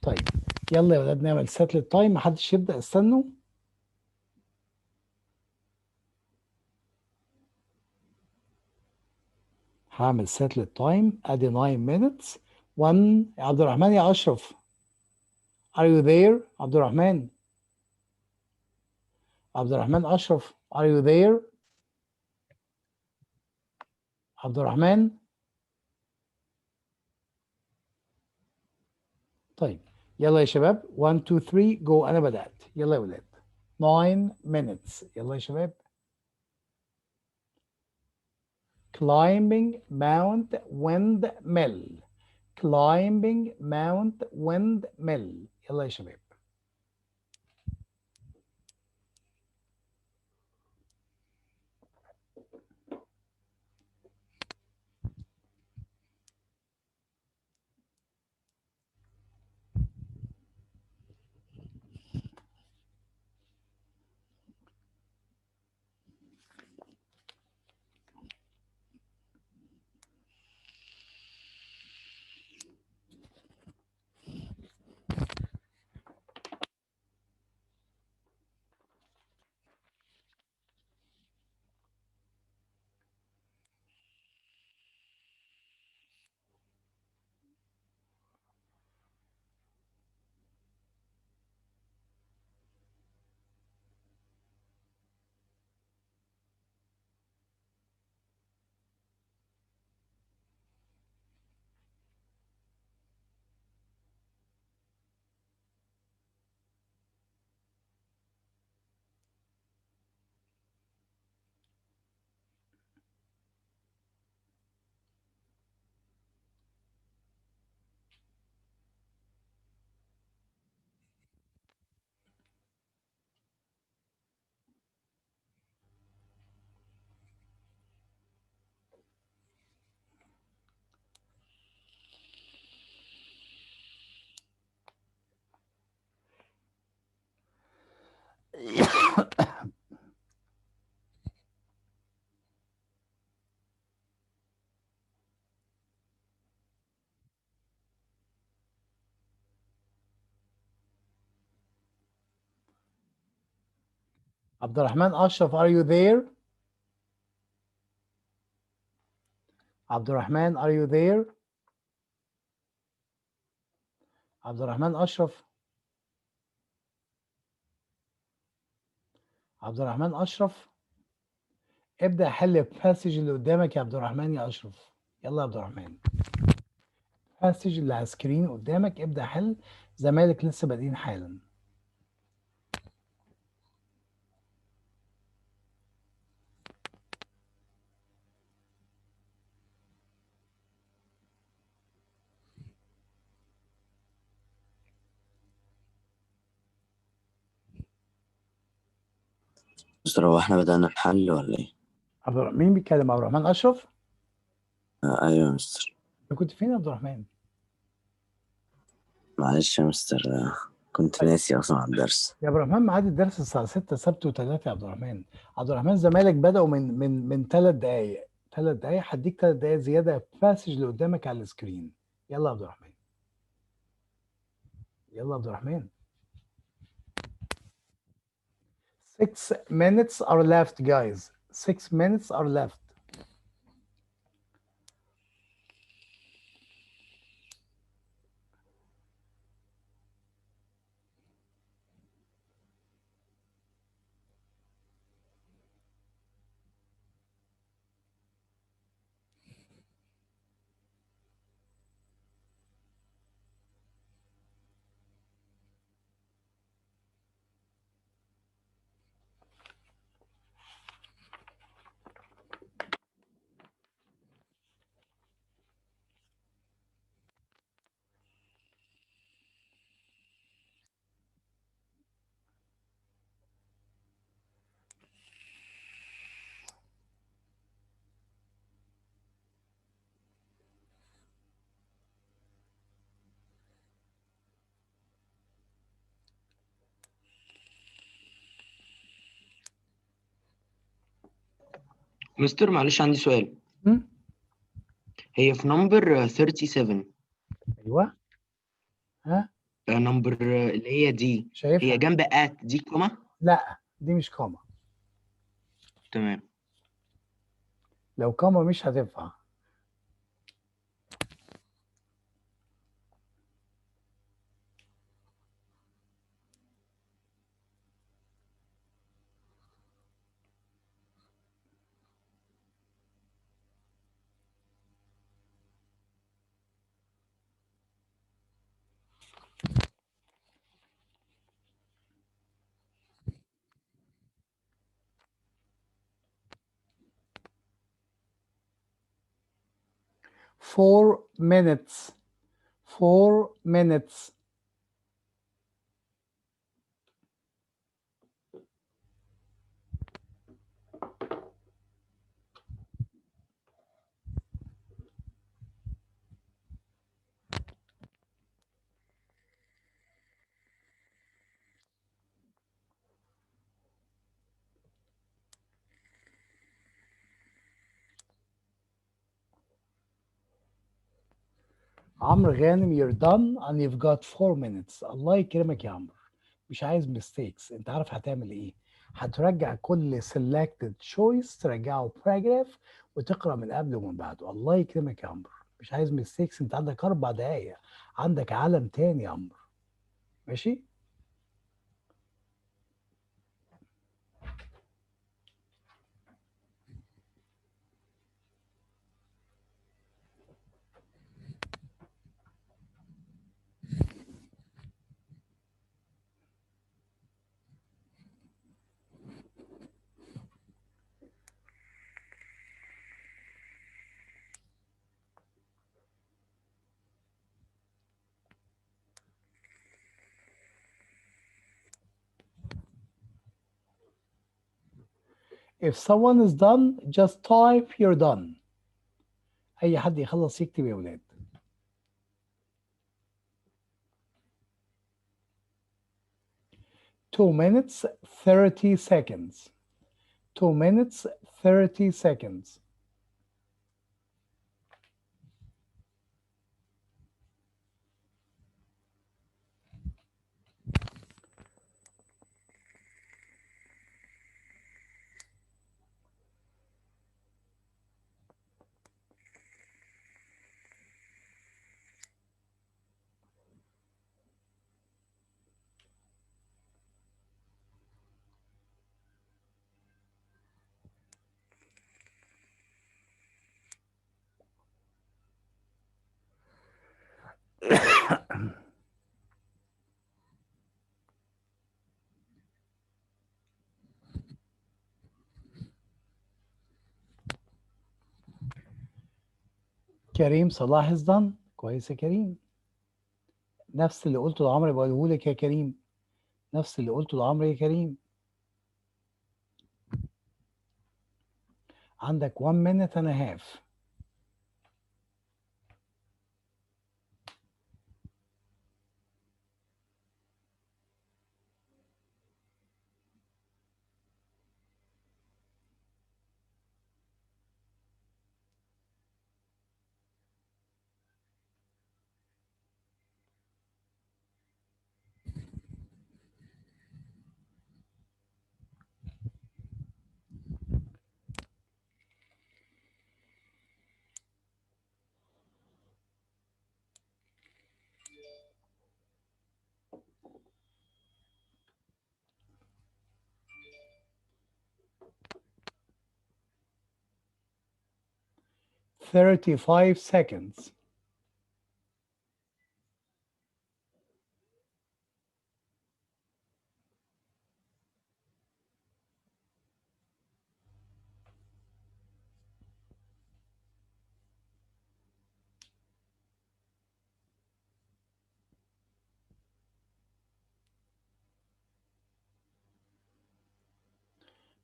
طيب يلا يا ولاد نعمل سيت للتايم. محدش يبدأ، استنوا. هعمل سيت للتايم. ادي 9 minutes 1. يا عبد الرحمن يا اشرف، are you there؟ عبد الرحمن، عبد الرحمن اشرف، are you there؟ عبد الرحمن. طيب يلا يا شباب 1 2 3 جو. انا بدأت. يلا يا ولاد 9 minutes. يلا يا شباب. climbing Mount Windmill. climbing Mount Windmill. يلا يا شباب. عبد الرحمن أشرف are you there؟ عبد الرحمن are you there؟ عبد الرحمن أشرف، عبد الرحمن أشرف، ابدأ حل الباسج اللي قدامك يا عبد الرحمن يا أشرف. يلا يا عبد الرحمن، الباسج اللي على السكرين قدامك ابدأ حل. زمالك لسه بادئين حالا. مستر، هو احنا بدأنا الحل ولا ايه؟ مين بيتكلم؟ عبد الرحمن أشرف؟ ايوه يا مستر. أنت كنت فين يا عبد الرحمن؟ معلش يا مستر، كنت طيب. ناسي اصلا على الدرس. يا عبد الرحمن ميعاد الدرس الساعة 6 سبت و3 يا عبد الرحمن. عبد الرحمن زمالك بدأوا من 3 دقايق. 3 دقايق، هديك 3 دقايق زيادة الباسج اللي قدامك على السكرين. يلا يا عبد الرحمن، يلا يا عبد الرحمن. 6 minutes are left guys. 6 minutes are left. مستر معلش عندي سؤال. هم؟ هي في نمبر 37 ايوه. ها نمبر اللي هي دي، هي شايفها؟ جنب ات دي كوما. لا دي مش كوما، تمام. لو كوما مش هتنفع. Four minutes. 4 minutes. عمرو غانم you're done and you've got 4 minutes. الله يكرمك يا عمرو، مش عايز mistakes. انت عارف هتعمل ايه؟ هترجع كل selected choice ترجعه paragraph وتقرا من قبل ومن بعده. الله يكرمك يا عمرو، مش عايز mistakes. انت عندك 4 دقايق، عندك عالم تاني يا عمرو. ماشي؟ If someone is done, just type you're done. أي حد يخلص يكتب يا ولاد. Two minutes, 30 seconds. 2 minutes, 30 seconds. كريم صلاح is done. كويس يا كريم. نفس اللي قلته لعمرو بقوله لك يا كريم. نفس اللي قلته لعمرو يا كريم. عندك 1 minute and a half. $35 seconds.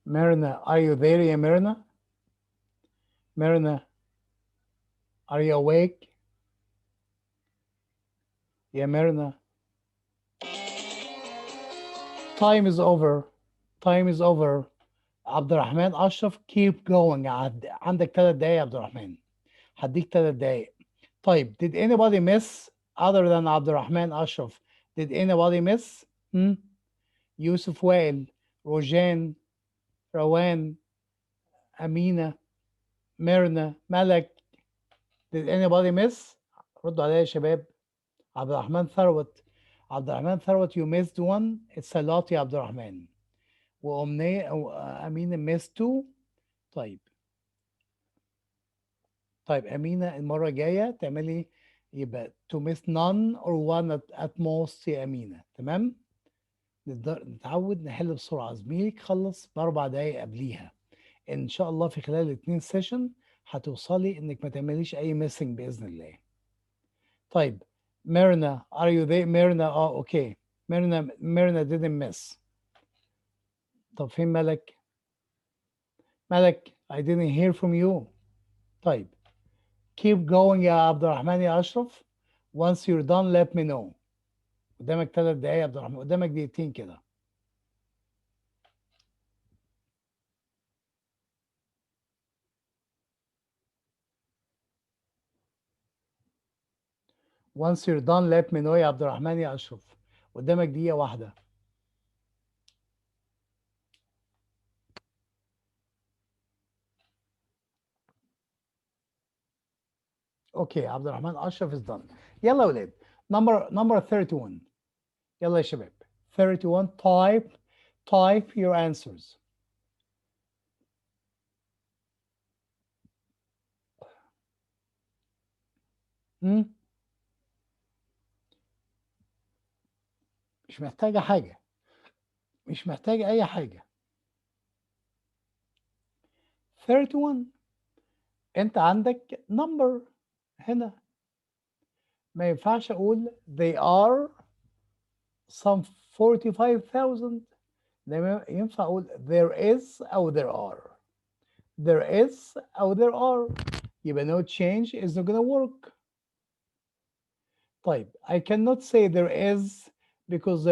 Myrna, are you there يا Myrna? Myrna, are you awake? يا Myrna. Time is over. Time is over. عبد الرحمن أشرف keep going. عندك 3 دقايق يا عبد الرحمن. هديك 3 دقايق. طيب, did anybody miss other than عبد الرحمن أشرف? Did anybody miss? يوسف وائل، روجان، روان، أمينة، ميرنا، ملك. Did anybody miss؟ ردوا عليا يا شباب. عبد الرحمن ثروت، عبد الرحمن ثروت you missed one. It's a lot يا عبد الرحمن. وأمنية أو أمينة missed two. طيب أمينة المرة الجاية تعملي يبقى to miss none or one at most يا أمينة. تمام؟ نتعود نحل بسرعة. زميلك خلص ب4 دقايق قبليها. إن شاء الله في خلال ال2 سيشن هتوصلي إنك ما تعمليش أي ميسنج بإذن الله. طيب ميرنا are you there؟ ميرنا أوكي. ميرنا didn't miss. طب فين ملك؟ ملك I didn't hear from you. طيب keep going يا عبد الرحمن يا أشرف. once you're done let me know. قدامك 3 دقايق يا عبد الرحمن، قدامك دقيقتين كده. once you're done let me know يا عبد الرحمن يا أشرف. قدامك دقيقة واحدة. اوكي عبد الرحمن أشرف is done. يلا يا ولاد. number 31. يلا يا شباب. 31 type your answers. مش محتاجة حاجة، مش محتاجة أي حاجة. 31 أنت عندك number هنا، ما ينفعش أقول they are some 45,000. ينفع أقول there is أو there are. there is أو there are. يبقى no change is not gonna work. طيب I cannot say there is because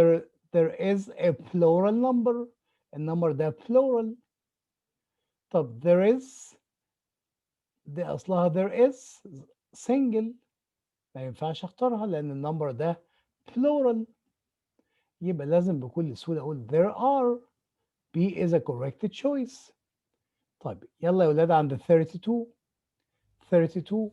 there is a plural number. النمبر ده plural. طب there is دي أصلها there is single، ما ينفعش اختارها لأن النمبر ده plural. يبقى لازم بكل سهولة أقول there are. B is a correct choice. طيب يلا يا ولاد عند 32. 32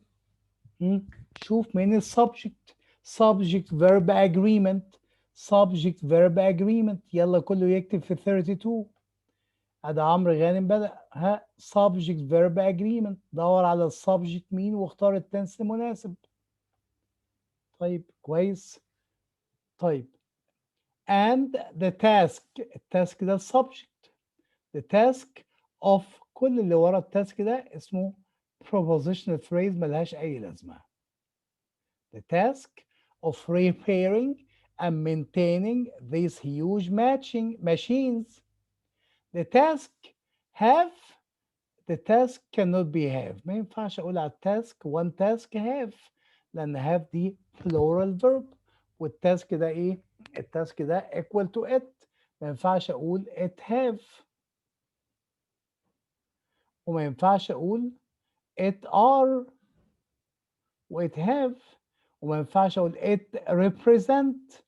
شوف مين السبجكت. subject verb agreement. subject verb agreement. يلا كله يكتب في 32. ادي عمرو غانم بدأ. subject verb agreement. دور على السبجكت مين واختار التنس المناسب. طيب كويس. طيب and the task. التاسك ده subject. the task of كل اللي ورا التاسك ده اسمه prepositional phrase ملهاش أي لازمة. the task of repairing and maintaining these huge matching machines. the task have. the task cannot be have. ما ينفعش أقول على التاسك one task have لأن have دي plural verb والتاسك ده إيه؟ التاسك ده equal to it. ما ينفعش أقول it have وما ينفعش أقول it are و it have وما ينفعش أقول it represent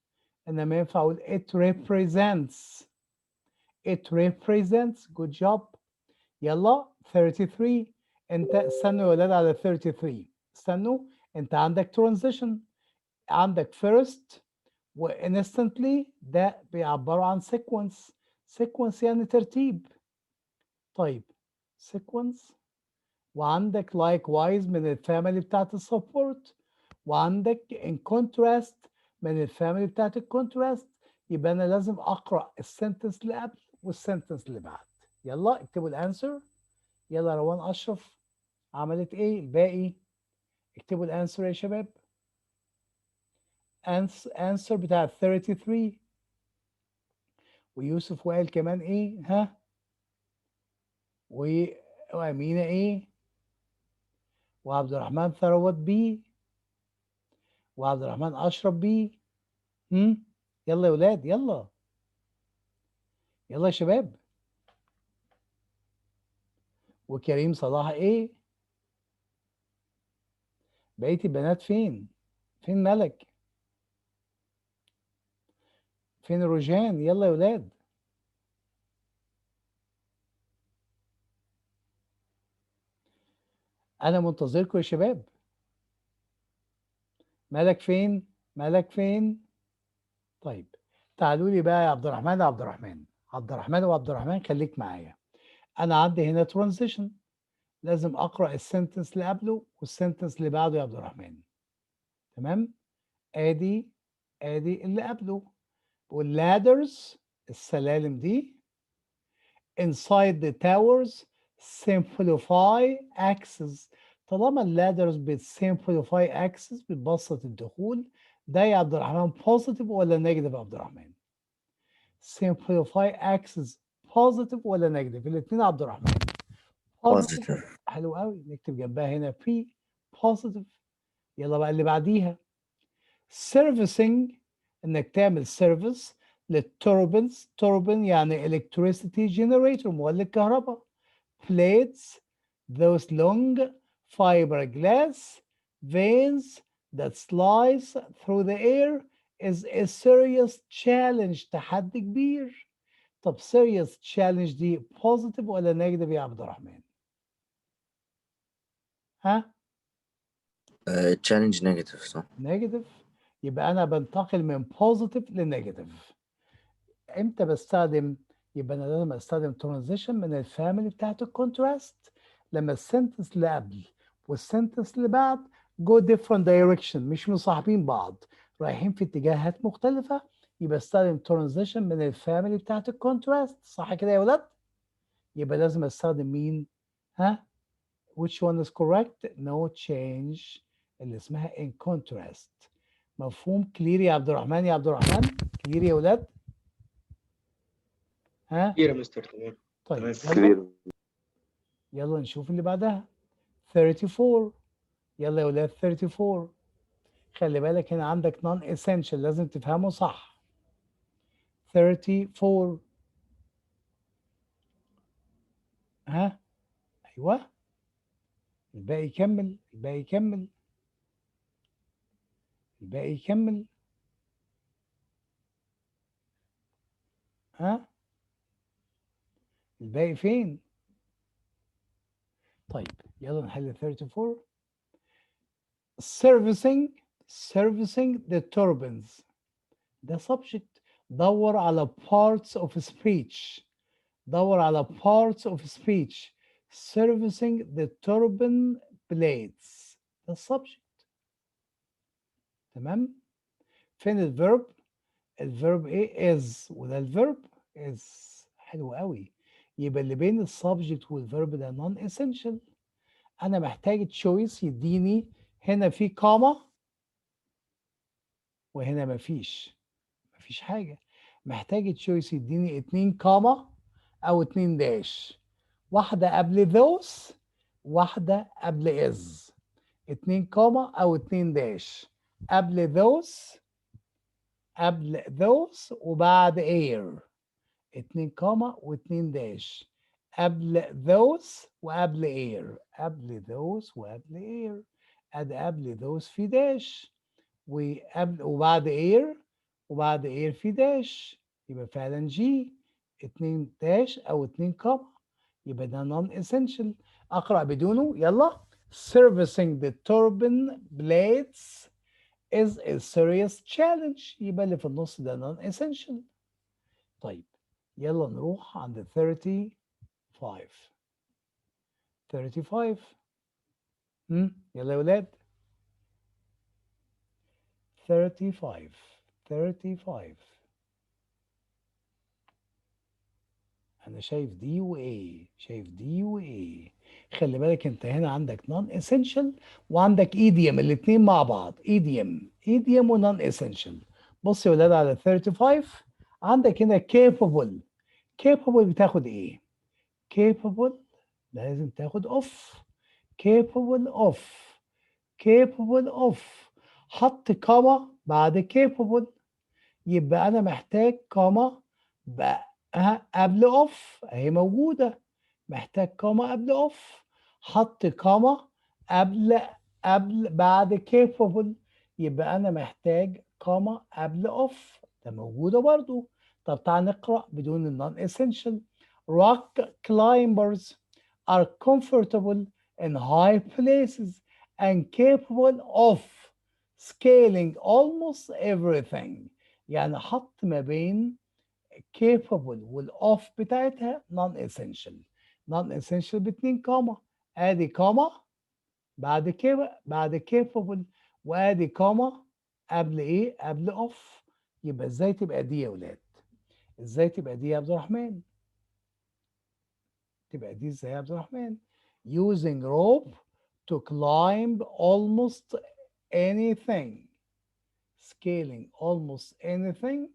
إنما ينفع أقول it represents. it represents. good job. يلا 33. انت استنوا يا ولاد على 33. استنوا. انت عندك transition. عندك first و instantly ده بيعبروا عن sequence. sequence يعني ترتيب. طيب sequence. وعندك likewise من الفاميلي بتاعت السبورت. وعندك in contrast من الفاميلي بتاعت الكونتراست. يبقى انا لازم اقرا السنتنس اللي قبل والسنتنس اللي بعد. يلا اكتبوا الانسر. يلا روان اشرف عملت ايه؟ الباقي اكتبوا الانسر يا شباب. انسر بتاع 33. ويوسف وائل كمان ايه؟ وامينه ايه؟ وعبد الرحمن ثروت بي. وعبد الرحمن اشرف بي. يلا يا ولاد يلا يلا يا شباب. وكريم صلاح ايه؟ بقية البنات فين؟ فين ملك؟ فين روجان؟ يلا يا ولاد. انا منتظركم يا شباب. مالك فين؟ مالك فين؟ طيب تعالوا لي بقى يا عبد الرحمن. وعبد الرحمن خليك معايا. انا عندي هنا ترانزيشن، لازم اقرا السنتنس اللي قبله والسنتنس اللي بعده يا عبد الرحمن. تمام؟ ادي اللي قبله، واللادرز السلالم دي inside the towers simplify access. طالما اللادرز بتsimplify access بتبسط الدخول، ده يا عبد الرحمن positive ولا negative يا عبد الرحمن؟ simplify access positive ولا negative؟ الاثنين يا عبد الرحمن. positive. حلو قوي، نكتب جنبها هنا P positive. يلا بقى اللي بعديها servicing، انك تعمل سيرفيس للتوربنز. توربن يعني electricity generator، مولد كهرباء. plates those long fiberglass veins that slice through the air is a serious challenge. تحدي كبير. طب serious challenge دي positive ولا negative يا عبد الرحمن؟ ها؟ challenge negative صح؟ negative. يبقى أنا بنتقل من positive لنيجاتيف. إمتى بستخدم؟ يبقى أنا لازم أستخدم transition من الفاميلي بتاعت الكونتراست لما السنتنس اللي قبل والسنتنس اللي بعد go different direction، مش مصاحبين بعض، رايحين في اتجاهات مختلفة، يبقى استخدم transition من الفاميلي بتاعت الكونتراست. صح كده يا ولاد؟ يبقى لازم استخدم مين؟ ها؟ which one is correct؟ no change اللي اسمها in contrast. مفهوم؟ كلير يا عبد الرحمن؟ كلير يا ولاد؟ ها؟ كتير يا مستر. تمام. طيب تمام. يلا يلا نشوف اللي بعدها 34. يلا يا ولاد 34. خلي بالك هنا عندك non essential لازم تفهمه صح. 34. ها؟ ايوه الباقي يكمل. ها؟ الباقي فين؟ طيب يلا نحل 34. servicing the turbines ده subject. دور على parts of speech. servicing the turbine blades ده subject. تمام؟ فين الفيرب؟ الفيرب ايه؟ is، وده الفيرب is. حلو قوي. يبقى اللي بين السبجكت والفيرب ده non essential. انا محتاج تشويس يديني هنا في كاما وهنا مفيش حاجه. محتاج تشويس يديني 2 كاما او 2 داش، واحده قبل those واحده قبل is. 2 كاما او 2 داش قبل those وبعد air. 2 كاما و2 داش قبل those وقبل air. ادي قبل those في داش وبعد air في داش، يبقى فعلا جي 2 داش او 2 كاما، يبقى ده non essential. اقرا بدونه. يلا servicing the turbine blades is a serious challenge. يبقى اللي في النص ده non essential. طيب يلا نروح عند 35. يلا يا ولاد 35. انا شايف دي وايه، خلي بالك انت هنا عندك نون اسينشال وعندك ايديوم، الاثنين مع بعض. ايديوم ونون اسينشال. بص يا ولاد على 35 عندك هنا capable بتاخد ايه؟ capable لازم تاخد اوف. capable of حط كاما بعد capable، يبقى انا محتاج كاما بقى قبل اوف اهي موجوده. محتاج كاما قبل اوف، حط كاما قبل بعد capable، يبقى انا محتاج كاما قبل اوف. ده موجودة برضو. طب تعال نقرأ بدون النون essential. Rock climbers are comfortable in high places and capable of scaling almost everything. يعني حط ما بين capable والoff بتاعتها non essential. non essential باتنين كوما، ادي كوما بعد كده بعد capable، وادي كوما قبل ايه؟ قبل off. يبقى ازاي تبقى دي يا ولاد؟ ازاي تبقى دي يا عبد الرحمن؟ تبقى دي ازاي يا عبد الرحمن؟ using rope to climb almost anything, scaling almost anything.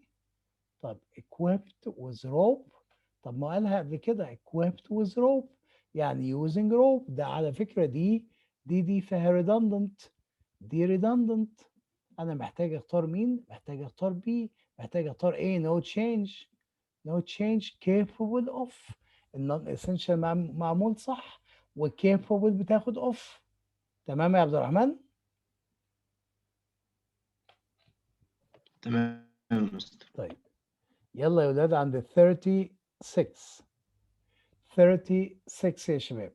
طب equipped with rope، طب ما قالها قبل كده equipped with rope يعني using rope. ده على فكرة دي فيها redundant، دي redundant. أنا محتاج أختار مين؟ محتاج أختار B، محتاج أختار A. no change، no change capable of. النون essential معمول صح، وcapable بتاخد off. تمام يا عبد الرحمن؟ تمام يا مستر. طيب يلا يا ولاد عند 36. 36 يا شباب.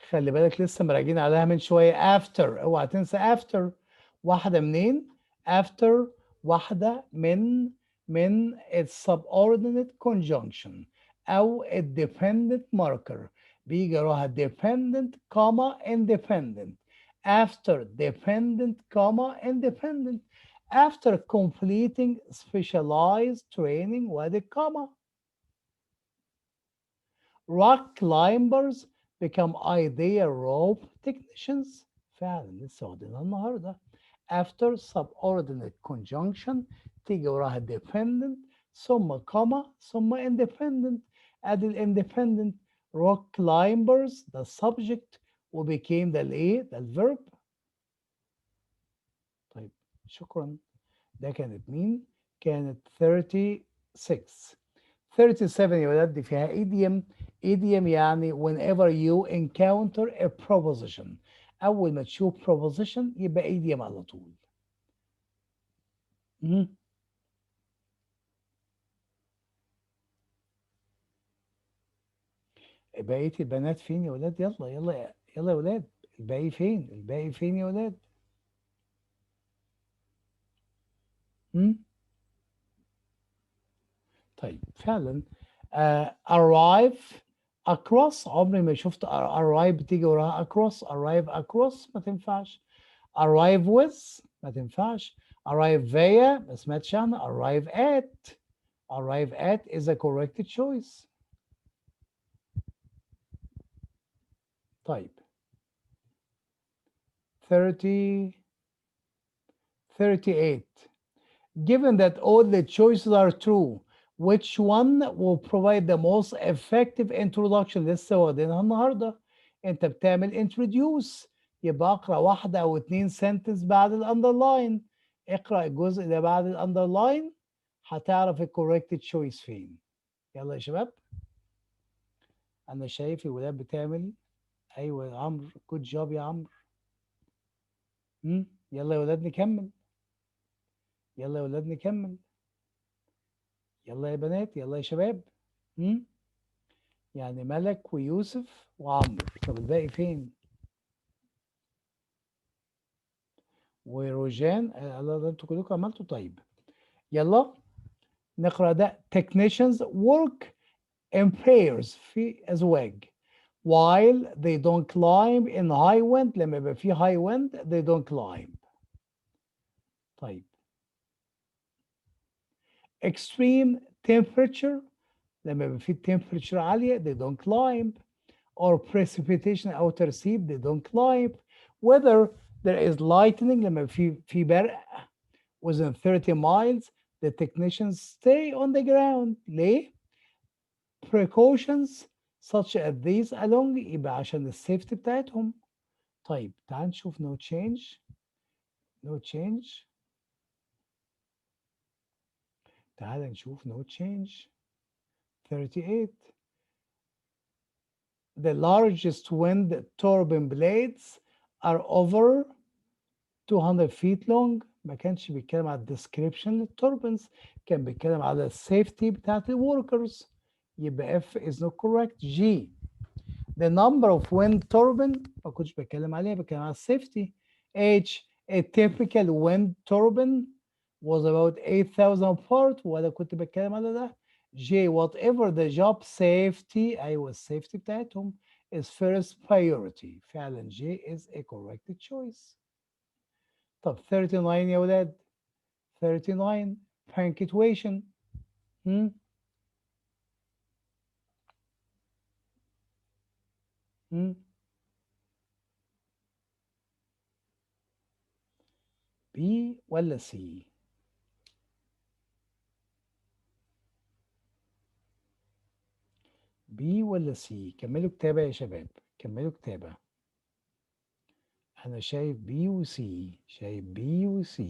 خلي بالك لسه مراجعين عليها من شوية. after، اوعى تنسى after. واحدة منين؟ after واحدة من ال subordinate conjunction أو ال dependent marker. بيجي وراها dependent comma independent. after dependent comma independent. after completing specialized training وادي comma. rock climbers become ideal rope technicians. فعلا لسه واخدينها النهارده. after subordinate conjunction تيجي وراها dependent ثم comma ثم independent. ادي independent rock climbers the subject وبecame ده الايه؟ ده الverb. طيب شكرا. ده كانت مين؟ كانت 36. 37 يا ولاد دي فيها idiom. idiom يعني whenever you encounter a proposition. أول ما تشوف proposition يبقى idiom على طول. بقية البنات فين يا ولاد؟ يلا يلا يلا يا ولاد، الباقي فين؟ الباقي فين يا ولاد؟ طيب فعلا arrive across، عمري ما شفت arrive بتيجي وراها across. arrive across ما تنفعش. arrive with ما تنفعش. arrive via ما سمعتش عنها. arrive at، arrive at is a correct choice. طيب 38. Given that all the choices are true, which one will provide the most effective introduction؟ لسه واخدينها النهارده. انت بتعمل introduce، يبقى اقرا واحده او اتنين sentence بعد الاندرلاين. اقرا الجزء ده بعد الاندرلاين هتعرف الكوريكت تشويس فين. يلا يا شباب. انا شايف الولاد بتعمل. ايوه يا عمرو، جود جوب يا عمرو. يلا يا ولاد نكمل. يلا يا ولاد نكمل. يلا يا بنات، يلا يا شباب. يعني ملك ويوسف وعمرو. طب الباقي فين؟ وروجان. الله، ده انتوا كلكم عملتوا. طيب يلا نقرا ده. technicians work in pairs في ازواج while they don't climb in high wind. لما يبقى في high wind they don't climb. طيب extreme temperature، لما يبقى في temperature عالية they don't climb. or precipitation أو ترسيب they don't climb. whether there is lightning، لما في برق within 30 miles the technicians stay on the ground. ليه؟ precautions such as these along، يبقى عشان السيفتي بتاعتهم. طيب تعال نشوف no change. no change. تعال نشوف no change. 38. the largest wind turbine blades are over 200 feet long. ما كانش بيتكلم على الديسكريبشن للتوربنز، كان بيتكلم على السيفتي بتاعت الوركرز. يبقى F is not correct. G the number of wind turbine ما كنتش بتكلم عليها، بتكلم على السيفتي. H a typical wind turbine was about 8,000 part ولا كنت بتكلم على ده. J whatever the job safety أيوة السيفتي بتاعتهم is first priority. فعلا J is a correct choice. طب 39 يا ولاد 39 punctuation. هم؟ هم؟ B ولا C؟ B ولا C؟ كملوا كتابة يا شباب، كملوا كتابة. أنا شايف B و C، شايف B و C.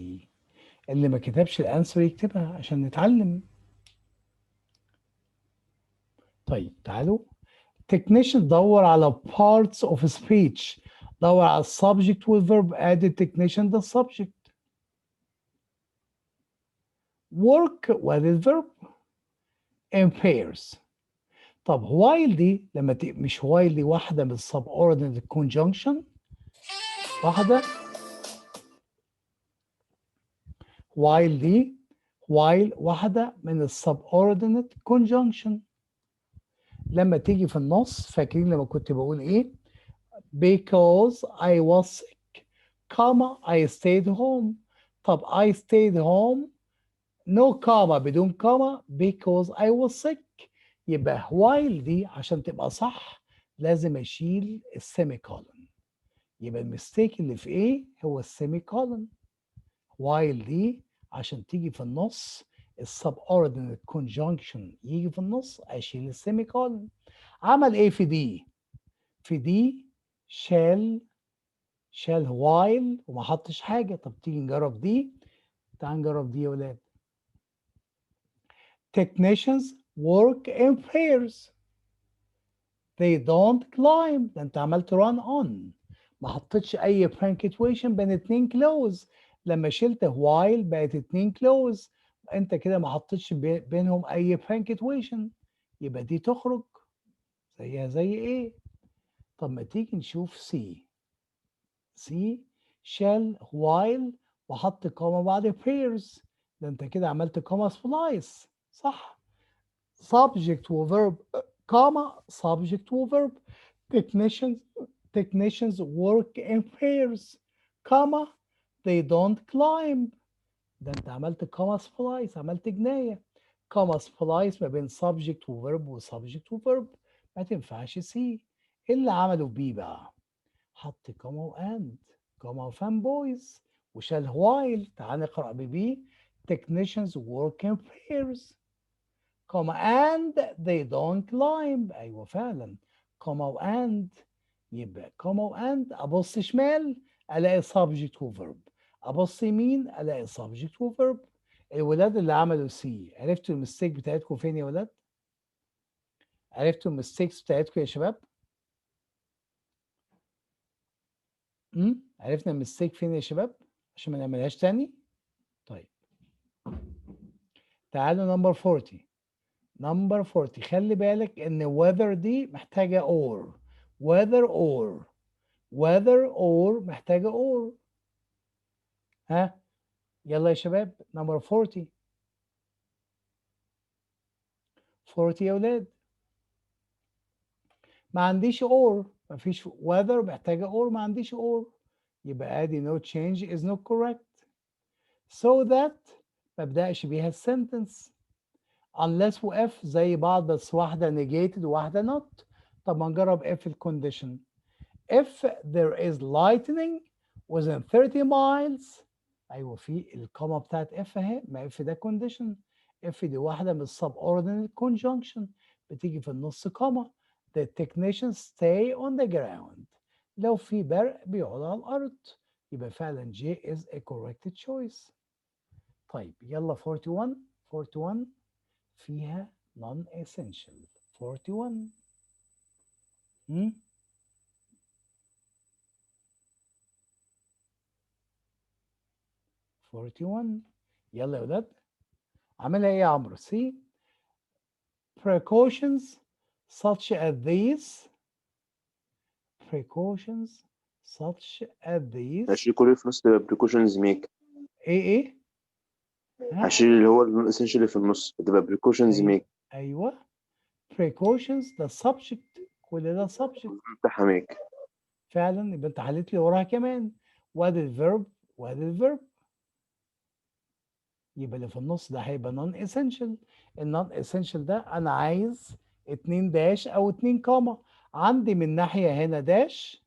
اللي ما كتبش الأنسر يكتبها عشان نتعلم. طيب تعالوا. technician دور على parts of speech، دور على subject والverb. add technician ده subject. work وادي الverb in pairs. طب while دي لما مش while دي واحدة من subordinate conjunction، واحدة while دي while واحدة من subordinate conjunction. لما تيجي في النص فاكرين لما كنت بقول ايه؟ because I was sick comma I stayed home. طب I stayed home no comma بدون comma because I was sick. يبقى while دي عشان تبقى صح لازم اشيل السيمي كولن. يبقى المستيك اللي في ايه هو السيمي كولن. while دي عشان تيجي في النص السبordinate conjunction يجي في النص اشيل السيمي كولن. عمل ايه في دي؟ في دي شال while وما حطش حاجه. طب تيجي نجرب دي، تعال نجرب دي يا ولاد. technicians work in pairs they don't climb. ده انت عملت run on، ما حطيتش اي punctuation بين اتنين close. لما شلت while بقت اتنين close، انت كده ما حطيتش بينهم اي punctuation، يبقى دي تخرج. زيها زي ايه؟ طب ما تيجي نشوف سي. سي شال while وحط كوما بعد pairs. ده انت كده عملت كوما سبلايس صح. subject وverb comma subject وverb. technicians work in pairs comma they don't climb. ده انت عملت comma splice، عملت جناية. comma splice ما بين subject وverb وsubject وverb، ما تنفعش سي. اللي عمله بي بقى حط comma وand comma وفان بويز وشال while. تعال نقرأ ببي. technicians work in pairs comma and they don't climb. ايوه فعلا comma and. يبقى comma and ابص شمال الاقي subject وverb، ابص يمين الاقي subject وverb. الولاد اللي عملوا سي عرفتوا المستيك بتاعتكم فين يا ولاد؟ عرفتوا المستيكس بتاعتكم يا شباب؟ عرفنا المستيك فين يا شباب عشان ما نعملهاش تاني؟ طيب تعالوا نمبر 40. نمبر 40 خلي بالك ان whether دي محتاجة or. whether or محتاجة or. ها يلا يا شباب نمبر 40. 40 يا ولاد. ما عنديش or، ما فيش whether محتاجة or، ما عنديش or، يبقى ادي no change is not correct. so that ما ابدأش بيها السنتنس unless و if زي بعض بس واحدة negated وواحدة not. طب ما نجرب if الكونديشن. if there is lightning within 30 miles. ايوه في الكوما بتاعت if اهي، ما if ده condition. if دي واحدة من subordinate conjunction بتيجي في النص كوما. the technicians stay on the ground. لو في برق بيقعد على الأرض. يبقى فعلا J is a correct choice. طيب يلا 41 فيها non-essential. 41 . 41. يلا يا ولاد، عاملها ايه يا عمرو؟ سي precautions such as these هشيل كل اللي في النص تبقى precautions make. ايه ها؟ هشيل اللي هو الاسينشال اللي في النص تبقى precautions أيوة. make. ايوه precautions ده subject، كل ده subject بتاعها make. فعلا. يبقى انت حليت لي وراها كمان، وادي الفيرب وادي الفيرب، يبقى اللي في النص ده هيبقى نون اسينشال. النون اسينشال ده انا عايز 2 داش او 2 كاما. عندي من ناحيه هنا داش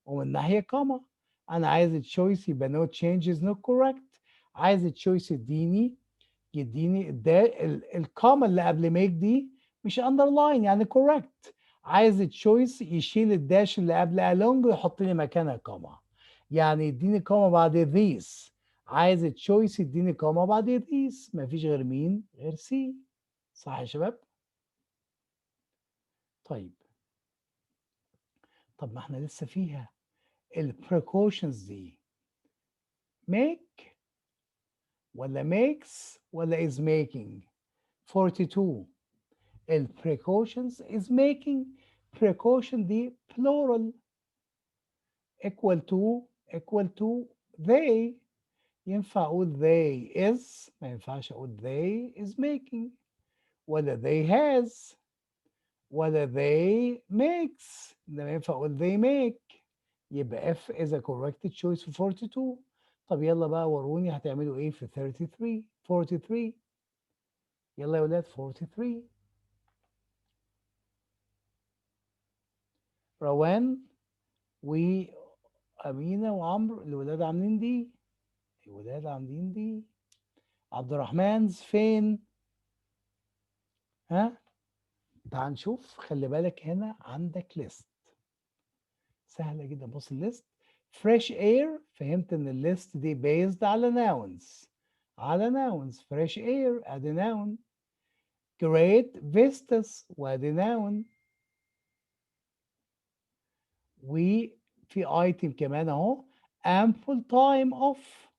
ومن ناحيه كاما. انا عايز التشويس يبقى نو تشينجز نو كوركت. عايز التشويس يديني الكاما اللي قبل ميك دي مش اندرلاين يعني كوركت. عايز التشويس يشيل الداش اللي قبل along ويحط لي مكانها كاما، يعني يديني كاما بعد these. عايز التشويس يديني كاما بعد these. مفيش غير مين؟ غير سي. صح يا شباب؟ طيب ما احنا لسه فيها البريكوشنز دي. make ولا makes ولا is making؟ 42 البريكوشنز is making. precaution دي plural equal to they. ينفع اقول they is، ما ينفعش اقول they is making، ولا they has، ولا they makes. انما ينفع اقول they make. يبقى F is a correct choice في 42. طب يلا بقى وروني هتعملوا ايه في 43. يلا يا ولاد 43. روان وأمينة وعمرو الولاد عاملين دي. عبد الرحمن فين؟ ها؟ تعال نشوف. خلي بالك هنا عندك ليست سهلة جدا. بص الليست fresh air. فهمت ان الليست دي based على nouns. fresh air ادي noun. great vistas وادي noun. وفي ايتم كمان اهو ample time off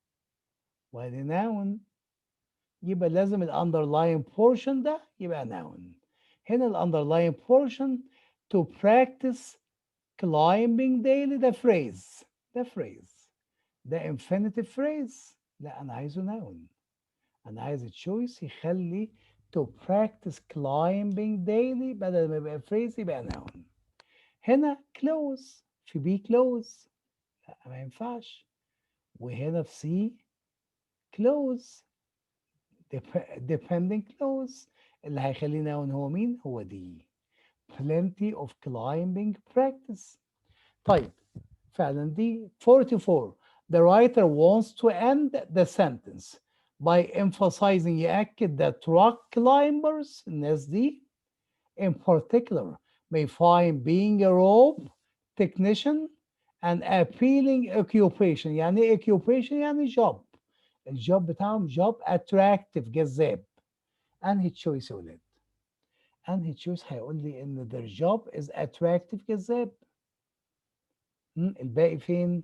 وادي noun. يبقى لازم الاندرلاين portion ده يبقى noun. هنا الاندرلاين portion to practice climbing daily ده phrase. ده infinitive phrase. لا انا عايزه noun. انا عايز التشويس يخلي to practice climbing daily بدل ما يبقى phrase يبقى noun. هنا close في B close، لا ما ينفعش. وهنا في C close depending clause اللي هيخليه noun هو مين؟ هو دي. plenty of climbing practice. طيب فعلا دي 44. The writer wants to end the sentence by emphasizing يأكد that rock climbers الناس دي in particular may find being a rope technician an appealing occupation. يعني ايه occupation؟ يعني job. الجوب بتاعهم job attractive جذاب. انهي تشويس يا ولاد؟ انهي تشويس هيقول لي ان their job is attractive جذاب؟ الباقي فين؟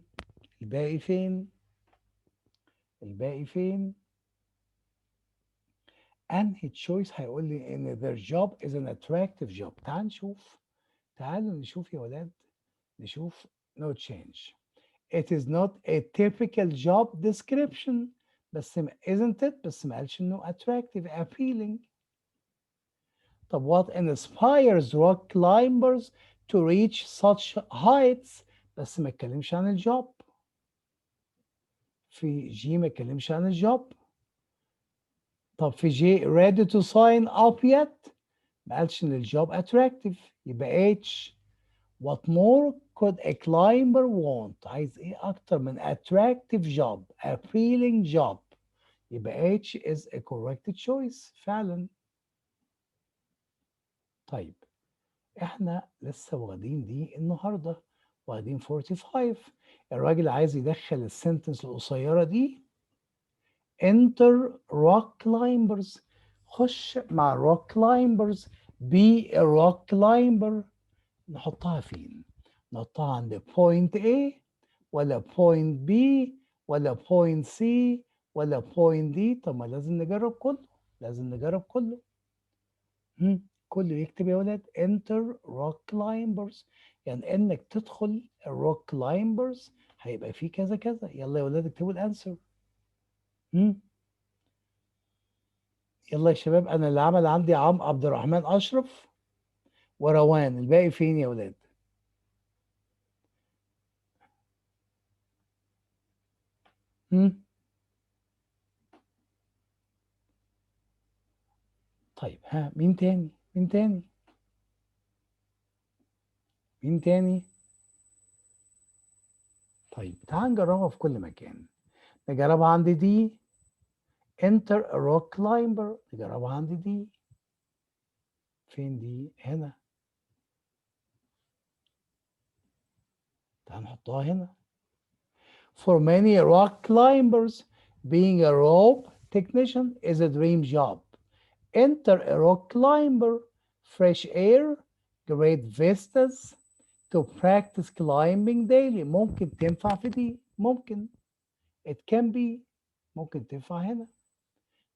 انهي تشويس هيقول لي ان their job is an attractive job؟ تعالوا نشوف يا ولاد. نشوف no change. It is not a typical job description. بس isn't it؟ بس ما قالش انه attractive appealing. طب what inspires rock climbers to reach such heights؟ بس ما اتكلمش عن الجوب. في جي ما اتكلمش عن الجوب. طب في جي ready to sign up yet؟ ما قالش ان الجوب attractive. يبقى H what more could a climber want؟ عايز ايه اكتر من attractive job appealing job؟ يبقى H is a correct choice فعلا. طيب احنا لسه واخدين دي النهارده، واخدين 45. الراجل عايز يدخل السنتنس القصيره دي enter rock climbers. خش مع rock climbers be a rock climber. نحطها فين؟ نحطها عند point A ولا point B ولا point C ولا بوينت دي؟ طب ما لازم نجرب كله، لازم نجرب كله. كله يكتب يا ولاد enter rock climbers، يعني انك تدخل الروك كلايمبرز هيبقى فيه كذا كذا. يلا يا ولاد اكتبوا الانسر. يلا يا شباب، انا اللي عمل عندي عبد الرحمن اشرف وروان، الباقي فين يا ولاد؟ طيب ها، مين تاني؟ مين تاني؟ مين تاني؟ طيب تعال نجربها في كل مكان. نجربها عند دي enter a rock climber، نجربها عند دي. فين دي؟ هنا. تعال نحطها هنا. For many rock climbers, being a rope technician is a dream job. Enter a rock climber, fresh air, great vistas to practice climbing daily. ممكن تنفع في دي، ممكن. It can be. ممكن تنفع هنا.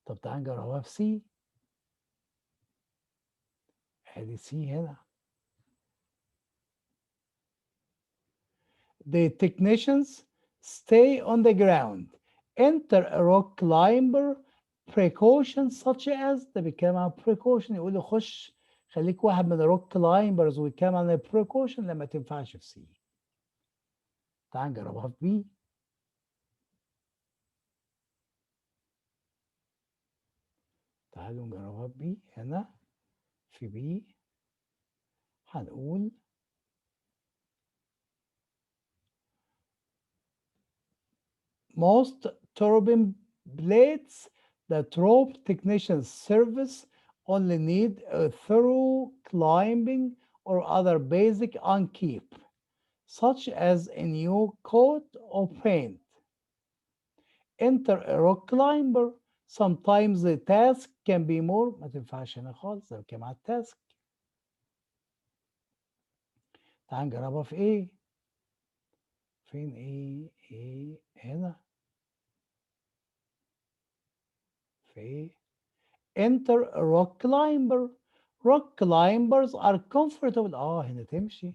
طب تعال نجربها في سي. ادي سي هنا. The technicians stay on the ground. Enter a rock climber, precautions such as. ده بيتكلم عن precaution، يقول له خش خليك واحد من الروك كلايمبرز، ويتكلم عن precaution لما تنفعش في سي. تعال نجربها في بي. تعالوا نجربها في بي. هنا في بي هنقول most turbine blades that rope technicians service only need a thorough climbing or other basic upkeep, such as a new coat or paint. Enter a rock climber. Sometimes the task can be more. ما تنفعش هنا خالص، ده بكام على التاسك. تعال نجربها في ايه؟ فين ايه هنا. في ايه؟ Enter a rock climber. Rock climbers are comfortable. هنا تمشي.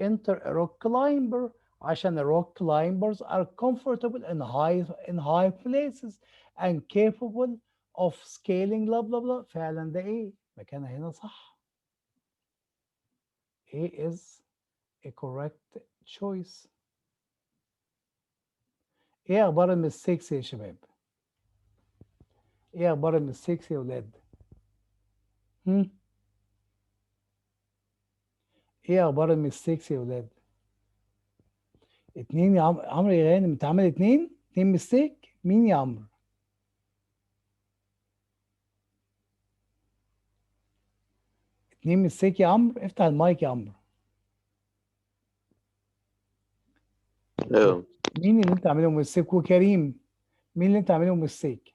Enter a rock climber عشان rock climbers are comfortable in high places and capable of scaling blah blah blah. فعلا ده ايه؟ مكانها هنا صح. A is a correct choice. ايه اخبار المستيكس يا شباب؟ ايه اخبار المستيكس يا ولاد؟ ايه اخبار المستيكس يا ولاد؟ 2 يا عمرو يا غانم، انت عامل 2 مستيك. مين يا عمرو؟ اتنين مستيك يا عمرو. افتح المايك يا عمرو. ايوه مين اللي انت عاملهم مستيك؟ وكريم، مين اللي انت عاملهم مستيك؟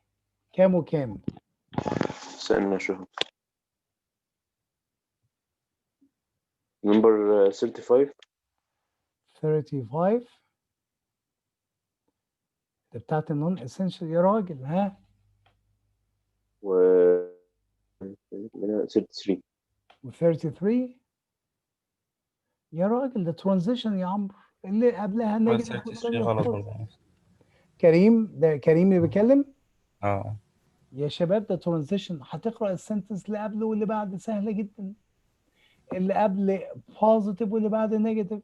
كام وكام؟ استنى اشوف. نمبر 35. 35 ده بتاعت النون اسينشال يا راجل. ها و 33. و33 يا راجل، ده ترانزيشن يا عمرو، اللي قبلها نيجاتيف 33 غلط برضه. كريم، ده كريم اللي بيتكلم. اه يا شباب ده ترانزيشن، هتقرا السنتنس اللي قبله واللي بعد، سهله جدا. اللي قبل بوزيتيف واللي بعد نيجاتيف.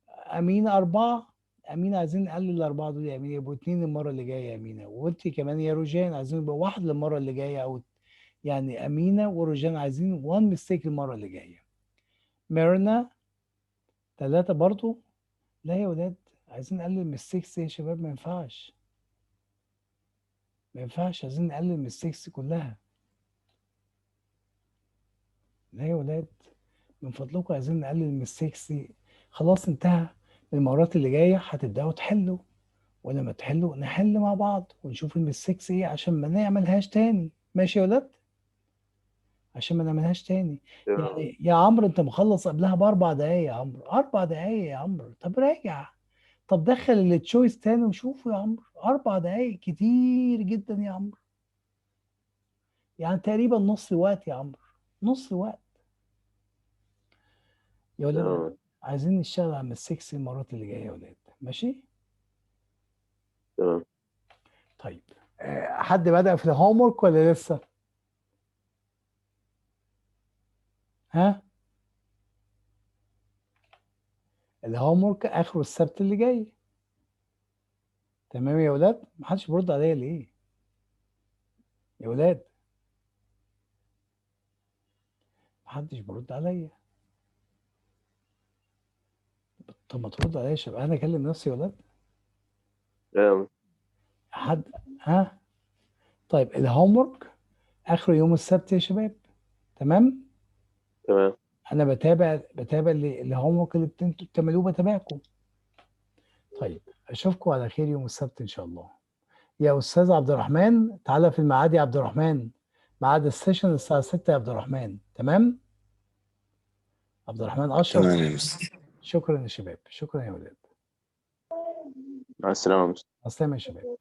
امينه 4. امينه عايزين نقلل الاربعه دول يا امينه، يبقوا 2 المره اللي جايه يا امينه. وانت كمان يا روجان عايزين يبقى 1 المره اللي جايه، او يعني امينه وروجان عايزين 1 ميستيك المره اللي جايه. ميرنا 3 برضو. لا يا ولاد، عايزين نقلل ميستيكس يا شباب، ما ينفعش. ما ينفعش، عايزين نقلل ميستيكس كلها. لا يا ولاد، من فضلكم عايزين نقلل الميستيكس دي. خلاص انتهى. المرات اللي جايه هتبداوا تحلوا، ولما تحلوا نحل مع بعض ونشوف الميستيكس ايه عشان ما نعملهاش تاني. ماشي يا ولاد؟ عشان ما نعملهاش تاني. يعني يا عمرو انت مخلص قبلها ب4 دقايق يا عمرو. 4 دقايق يا عمرو. طب راجع. طب دخل التشويس تاني وشوفوا يا عمرو، 4 دقايق كتير جدا يا عمرو، يعني تقريبا نص وقت يا عمرو، نص وقت يا ولاد. تمام. عايزين نشتغل على السكس المرات اللي جايه يا ولاد، ماشي؟ تمام. طيب حد بدأ في الهوم ورك ولا لسه؟ ها؟ الهوم ورك اخره السبت اللي جاي. تمام يا ولاد؟ محدش بيرد عليا ليه؟ يا ولاد محدش بيرد عليا. طب ما ترد عليا يا شباب، انا اكلم نفسي يا ولاد. تمام. حد ها؟ طيب الهوم ورك اخره يوم السبت يا شباب، تمام؟ تمام. انا بتابع الهوم ورك اللي انتوا بتعملوه، بتابعكم. طيب اشوفكم على خير يوم السبت ان شاء الله. يا استاذ عبد الرحمن تعالى في الميعاد يا عبد الرحمن، ميعاد السيشن الساعه 6 يا عبد الرحمن، تمام؟ عبد الرحمن اشرف. تمام يا مستر. شكرا يا شباب، شكرا يا ولاد. مع السلامة يا مستر. مع السلامه يا شباب.